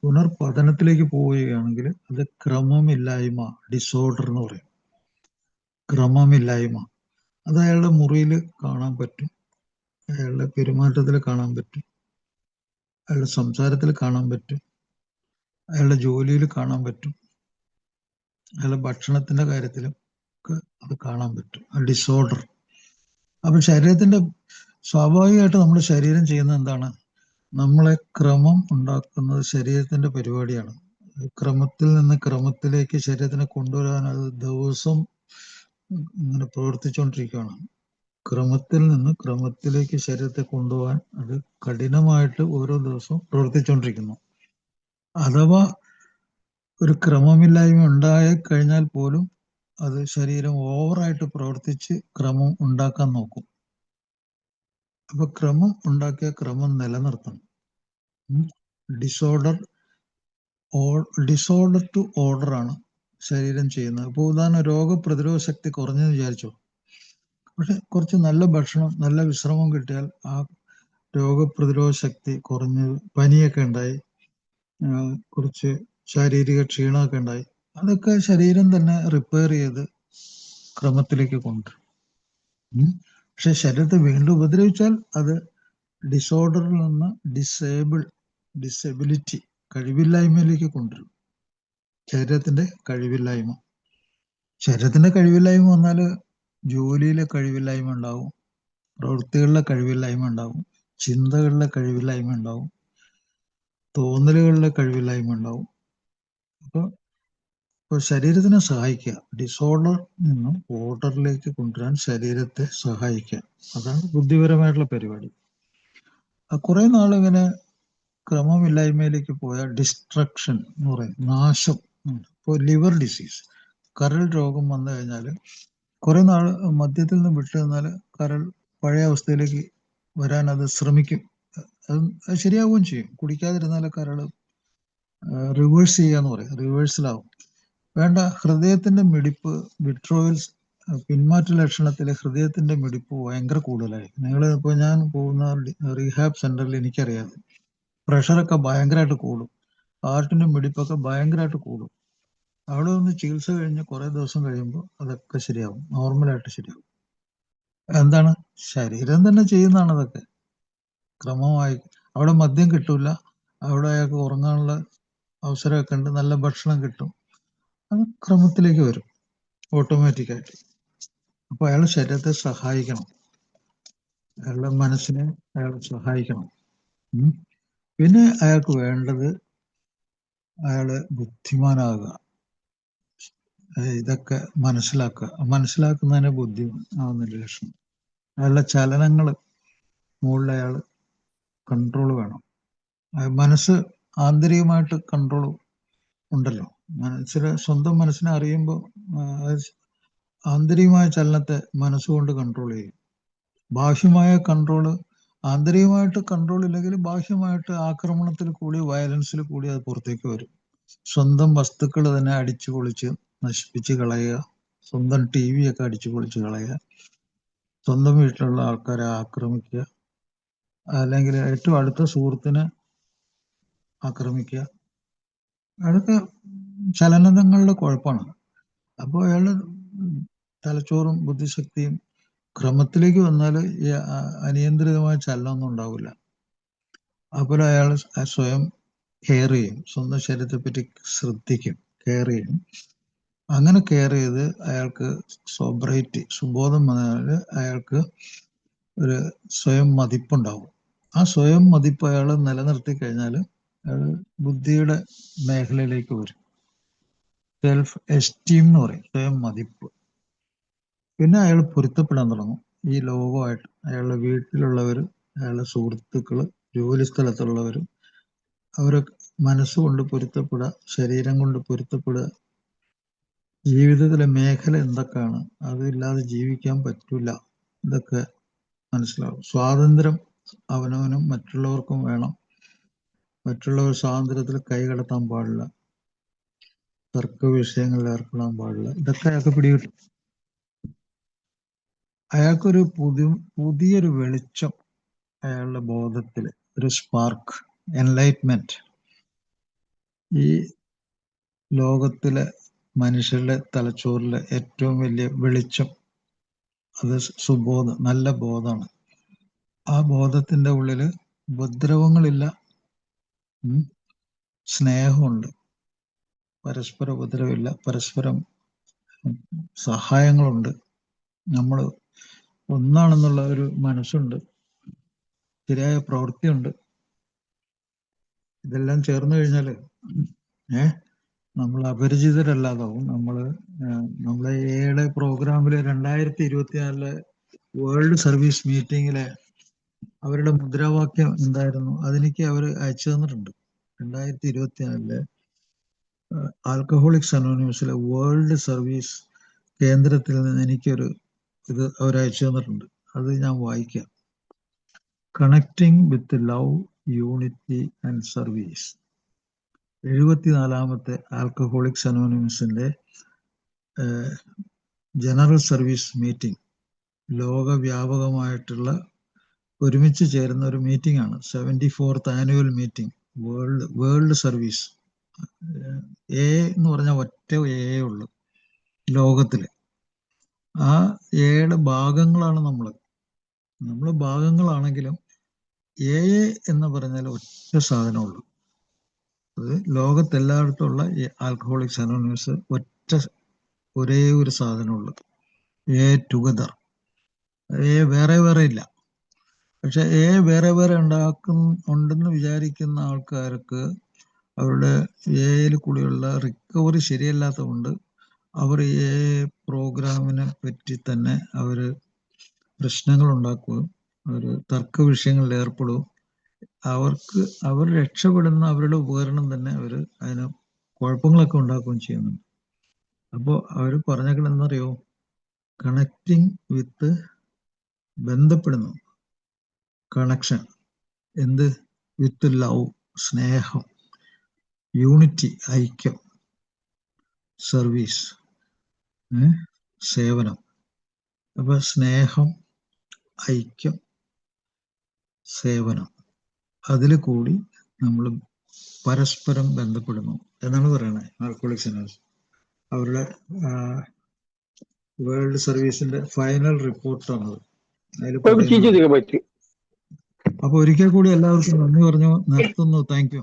പുനർപഠനത്തിലേക്ക് പോവുകയാണെങ്കിൽ അത് ക്രമമില്ലായ്മ, ഡിസോർഡർ എന്ന് പറയും. ക്രമമില്ലായ്മ അത് അയാളുടെ മുറിയിൽ കാണാൻ പറ്റും, അയാളുടെ പെരുമാറ്റത്തിൽ കാണാൻ പറ്റും, അയാളുടെ സംസാരത്തിൽ കാണാൻ പറ്റും, അയാളുടെ ജോലിയിൽ കാണാൻ പറ്റും, അയാളുടെ ഭക്ഷണത്തിന്റെ കാര്യത്തിലും ഒക്കെ അത് കാണാൻ പറ്റും, ഡിസോർഡർ. അപ്പൊ ശരീരത്തിന്റെ സ്വാഭാവികമായിട്ട് നമ്മുടെ ശരീരം ചെയ്യുന്നത് എന്താണ്? നമ്മളെ ക്രമം ഉണ്ടാക്കുന്നത് ശരീരത്തിന്റെ പരിപാടിയാണ്. ക്രമത്തിൽ നിന്ന് ക്രമത്തിലേക്ക് ശരീരത്തിനെ കൊണ്ടുവരാൻ അത് ദിവസം ഇങ്ങനെ പ്രവർത്തിച്ചുകൊണ്ടിരിക്കുകയാണ്. ക്രമത്തിൽ നിന്ന് ക്രമത്തിലേക്ക് ശരീരത്തെ കൊണ്ടുപോകാൻ അത് കഠിനമായിട്ട് ഓരോ ദിവസവും പ്രവർത്തിച്ചുകൊണ്ടിരിക്കുന്നു. അഥവാ ഒരു ക്രമമില്ലായ്മ ഉണ്ടായി കഴിഞ്ഞാൽ പോലും അത് ശരീരം ഓവറായിട്ട് പ്രവർത്തിച്ച് ക്രമം ഉണ്ടാക്കാൻ നോക്കും. അപ്പൊ ക്രമം ഉണ്ടാക്കിയ ക്രമം നിലനിർത്തണം. ഡിസോർഡർ ടു ഓർഡർ ആണ് ശരീരം ചെയ്യുന്നത്. അപ്പൊ ഉദാഹരണം, രോഗപ്രതിരോധ ശക്തി കുറഞ്ഞെന്ന് വിചാരിച്ചോ, പക്ഷെ കുറച്ച് നല്ല ഭക്ഷണം, നല്ല വിശ്രമം കിട്ടിയാൽ ആ രോഗപ്രതിരോധ ശക്തി കുറഞ്ഞ് പനിയൊക്കെ ഉണ്ടായി, കുറച്ച് ശാരീരിക ക്ഷീണമൊക്കെ ഉണ്ടായി, അതൊക്കെ ശരീരം തന്നെ റിപ്പയർ ചെയ്ത് ക്രമത്തിലേക്ക് കൊണ്ടുവരും. പക്ഷെ ശരീരത്തെ വീണ്ടും ഉപദ്രവിച്ചാൽ അത് ഡിസോർഡറിൽ നിന്ന് ഡിസബിലിറ്റി, കഴിവില്ലായ്മയിലേക്ക് കൊണ്ടുവരും. ശരീരത്തിന്റെ കഴിവില്ലായ്മ വന്നാൽ ജോലിയിലെ കഴിവില്ലായ്മ ഉണ്ടാവും, പ്രവൃത്തികളിലെ കഴിവില്ലായ്മ ഉണ്ടാവും, ചിന്തകളിലെ കഴിവില്ലായ്മ ഉണ്ടാവും, തോന്നലുകളിലെ കഴിവില്ലായ്മ ഉണ്ടാവും. അപ്പൊ ശരീരത്തിനെ സഹായിക്കുക, ഡിസോർഡറിൽ നിന്നും ഓർഡറിലേക്ക് കൊണ്ടുവരാൻ ശരീരത്തെ സഹായിക്കുക, അതാണ് ബുദ്ധിപരമായിട്ടുള്ള പരിപാടി. കുറെ നാളിങ്ങനെ ക്രമമില്ലായ്മയിലേക്ക് പോയ ഡിസ്ട്രക്ഷൻ എന്ന് പറയും, നാശം. ഇപ്പോൾ ലിവർ ഡിസീസ്, കരൾ രോഗം വന്നു കഴിഞ്ഞാൽ കുറെ നാൾ മദ്യത്തിൽ നിന്ന് വിട്ടു നിന്നാൽ കരൾ പഴയ അവസ്ഥയിലേക്ക് വരാൻ അത് ശ്രമിക്കും. അത് ശരിയാവുകയും ചെയ്യും. കുടിക്കാതിരുന്നാലൊക്കെ ഒരാൾ റിവേഴ്സ് ചെയ്യാന്ന് പറയും, റിവേഴ്സലാവും. വേണ്ട, ഹൃദയത്തിന്റെ മിടിപ്പ് വിട്രോവൽസ് പിന്മാറ്റ ലക്ഷണത്തിലെ ഹൃദയത്തിന്റെ മിടിപ്പ് ഭയങ്കര കൂടുതലായിരിക്കും. നിങ്ങൾ ഇപ്പോൾ ഞാൻ പോകുന്ന റീഹാബ് സെന്ററിൽ എനിക്കറിയാം, പ്രഷറൊക്കെ ഭയങ്കരമായിട്ട് കൂടും, ഹാർട്ടിന്റെ മിടിപ്പൊക്കെ ഭയങ്കരമായിട്ട് കൂടും. അവിടെ ഒന്ന് ചികിത്സ കഴിഞ്ഞ് കുറെ ദിവസം കഴിയുമ്പോൾ അതൊക്കെ ശരിയാവും, നോർമലായിട്ട് ശരിയാവും. എന്താണ്, ശരീരം തന്നെ ചെയ്യുന്നതാണ് അതൊക്കെ ക്രമമായി. അവിടെ മദ്യം കിട്ടൂല, അവിടെ അയാൾക്ക് ഉറങ്ങാനുള്ള അവസരമൊക്കെ ഉണ്ട്, നല്ല ഭക്ഷണം കിട്ടും, അത് ക്രമത്തിലേക്ക് വരും ഓട്ടോമാറ്റിക്കായിട്ട്. അപ്പൊ അയാൾ ശരീരത്തെ സഹായിക്കണം, അയാളുടെ മനസ്സിനെ അയാൾ സഹായിക്കണം. പിന്നെ അയാൾക്ക് വേണ്ടത് അയാള് ബുദ്ധിമാനാകുക, ഇതൊക്കെ മനസ്സിലാക്കുന്നതിനെ ബുദ്ധി ആവുന്നൊരു ലക്ഷണം. അയാളുടെ ചലനങ്ങൾ മുകളിൽ അയാൾ കൺട്രോൾ വേണം. മനസ്സ് ആന്തരികമായിട്ട് കൺട്രോൾ ഉണ്ടല്ലോ, സ്വന്തം മനസ്സിനെ അറിയുമ്പോൾ ആന്തരികമായ ചലനത്തെ മനസ്സുകൊണ്ട് കൺട്രോൾ ചെയ്യും. ബാഹ്യമായ കൺട്രോള്, ആന്തരികമായിട്ട് കൺട്രോൾ ഇല്ലെങ്കിൽ ബാഹ്യമായിട്ട് ആക്രമണത്തിൽ കൂടി, വയലൻസിൽ കൂടി അത് പുറത്തേക്ക് വരും. സ്വന്തം വസ്തുക്കൾ തന്നെ അടിച്ചു പൊളിച്ച് നശിപ്പിച്ച് കളയുക, സ്വന്തം TV ഒക്കെ അടിച്ചു പൊളിച്ച് കളയുക, സ്വന്തം വീട്ടിലുള്ള ആൾക്കാരെ ആക്രമിക്കുക, അല്ലെങ്കിൽ ഏറ്റവും അടുത്ത സുഹൃത്തിനെ ആക്രമിക്കുക, അതൊക്കെ ചലനങ്ങളുടെ കുഴപ്പമാണ്. അപ്പോൾ അയാള് തലച്ചോറും ബുദ്ധിശക്തിയും ക്രമത്തിലേക്ക് വന്നാൽ ഈ അനിയന്ത്രിതമായ ചലനമൊന്നും ഉണ്ടാവില്ല. അതുപോലെ അയാൾ സ്വയം കെയർ ചെയ്യും, സ്വന്തം ശരീരത്തെ പറ്റി ശ്രദ്ധിക്കും, കെയർ ചെയ്യും. അങ്ങനെ കെയർ ചെയ്ത് അയാൾക്ക് സോബ്രൈറ്റി, സുബോധം വന്നാൽ അയാൾക്ക് ഒരു സ്വയം മതിപ്പുണ്ടാവും. ആ സ്വയം മതിപ്പ് അയാൾ നിലനിർത്തി കഴിഞ്ഞാൽ അയാൾ ബുദ്ധിയുടെ മേഖലയിലേക്ക് വരും. സെൽഫ് എസ്റ്റീം എന്ന് പറയും, സ്വയം മതിപ്പ്. പിന്നെ അയാൾ പൊരുത്തപ്പെടാൻ തുടങ്ങും ഈ ലോകമായിട്ട്. അയാളുടെ വീട്ടിലുള്ളവർ, അയാളുടെ സുഹൃത്തുക്കള്, ജോലി സ്ഥലത്തുള്ളവർ, അവരൊക്കെ മനസ്സുകൊണ്ട് പൊരുത്തപ്പെടുക, ശരീരം കൊണ്ട് പൊരുത്തപ്പെടുക. ജീവിതത്തിലെ മേഖല എന്തൊക്കെയാണ്, അതില്ലാതെ ജീവിക്കാൻ പറ്റില്ല, ഇതൊക്കെ മനസ്സിലാവും. സ്വാതന്ത്ര്യം അവനവനും മറ്റുള്ളവർക്കും വേണം. മറ്റുള്ളവർ സ്വാതന്ത്ര്യത്തിൽ കൈകടത്താൻ പാടില്ല, തർക്ക വിഷയങ്ങളിൽ ഏർപ്പെടാൻ പാടില്ല. ഇതൊക്കെ അയാൾക്ക് പിടികിട്ടും. അയാൾക്കൊരു പുതിയൊരു വെളിച്ചം അയാളുടെ ബോധത്തിൽ, ഒരു സ്പാർക്ക്, എൻലൈറ്റ്മെന്റ്. ഈ ലോകത്തിലെ മനുഷ്യരുടെ തലച്ചോറിലെ ഏറ്റവും വലിയ വെളിച്ചം അത് സുബോധം, നല്ല ബോധമാണ്. ആ ബോധത്തിന്റെ ഉള്ളിൽ ഉപദ്രവങ്ങളില്ല, സ്നേഹമുണ്ട്, പരസ്പര ഉപദ്രവമില്ല, പരസ്പരം സഹായങ്ങളുണ്ട്, നമ്മൾ ഒന്നാണെന്നുള്ള ഒരു മനസ്സുണ്ട്, ശരിയായ പ്രവൃത്തിയുണ്ട്. ഇതെല്ലാം ചേർന്ന് കഴിഞ്ഞാല് നമ്മൾ അപരിചിതരല്ലാതാവും. നമ്മളെ എയുടെ പ്രോഗ്രാമില് 2024 വേൾഡ് സർവീസ് മീറ്റിങ്ങിലെ അവരുടെ മുദ്രാവാക്യം എന്തായിരുന്നു, അതെനിക്ക് അവർ അയച്ചു തന്നിട്ടുണ്ട്. 2024 ആൽക്കഹോളിക്സ് അനോണിമസിലെ വേൾഡ് സർവീസ് കേന്ദ്രത്തിൽ നിന്ന് എനിക്കൊരു ഇത് അവർ അയച്ചു തന്നിട്ടുണ്ട്. അത് ഞാൻ വായിക്കാം. Connecting with love, unity and service. 74ാമത്തെ ആൽക്കഹോളിക്സ് അനോണിമസിന്റെ ജനറൽ സർവീസ് മീറ്റിംഗ്, ലോകവ്യാപകമായിട്ടുള്ള ഒരുമിച്ച് ചേരുന്ന ഒരു മീറ്റിംഗ് ആണ്. 74th annual meeting, world service. എന്ന് പറഞ്ഞാൽ ഒറ്റ ഉള്ളു ലോകത്തില്. ആ എയുടെ ഭാഗങ്ങളാണ് നമ്മൾ ഭാഗങ്ങളാണെങ്കിലും എന്ന് പറഞ്ഞാൽ ഒറ്റ സാധനമുള്ളൂ. അത് ലോകത്തെല്ലായിടത്തുള്ള ആൽക്കഹോളിക്സ് അനോണിമസ് ഒരേ ഒരു സാധനമുള്ളൂ, ടുഗദർ. വേറെ വേറെ ഇല്ല. പക്ഷെ വേറെ വേറെ ഉണ്ടെന്ന് വിചാരിക്കുന്ന ആൾക്കാർക്ക് അവരുടെ എയിൽ കൂടിയുള്ള റിക്കവറി ശരിയല്ലാത്തതുകൊണ്ട് അവർ പ്രോഗ്രാമിനെ പറ്റി തന്നെ അവര് പ്രശ്നങ്ങൾ ഉണ്ടാക്കുകയും അവർ തർക്ക വിഷയങ്ങളിൽ ഏർപ്പെടുകയും അവർ രക്ഷപ്പെടുന്ന അവരുടെ ഉപകരണം തന്നെ അവർ അതിന് കുഴപ്പങ്ങളൊക്കെ ഉണ്ടാക്കുകയും ചെയ്യുന്നുണ്ട്. അപ്പോൾ അവർ പറഞ്ഞേക്കണെന്നറിയോ, കണക്റ്റിംഗ് വിത്ത്, ബന്ധപ്പെടുന്നു, കണക്ഷൻ, എന്ത്? വിത്ത് ലവ്, സ്നേഹം, യൂണിറ്റി, ഐക്യം, സർവീസ്, സേവനം. അപ്പൊ സ്നേഹം, ഐക്യം, സേവനം, അതിൽ കൂടി നമ്മൾ പരസ്പരം ബന്ധപ്പെടുന്നു എന്നാണ് പറയണത് ആൽക്കോഹോളിക്സ് അനോണിമസ്. അവരുടെ വേൾഡ് സർവീസിന്റെ ഫൈനൽ റിപ്പോർട്ടാണത്. അതിൽ പറയുന്നത്. അപ്പൊ ഒരിക്കൽ കൂടി എല്ലാവർക്കും നന്ദി പറഞ്ഞു നിർത്തുന്നു. Thank you.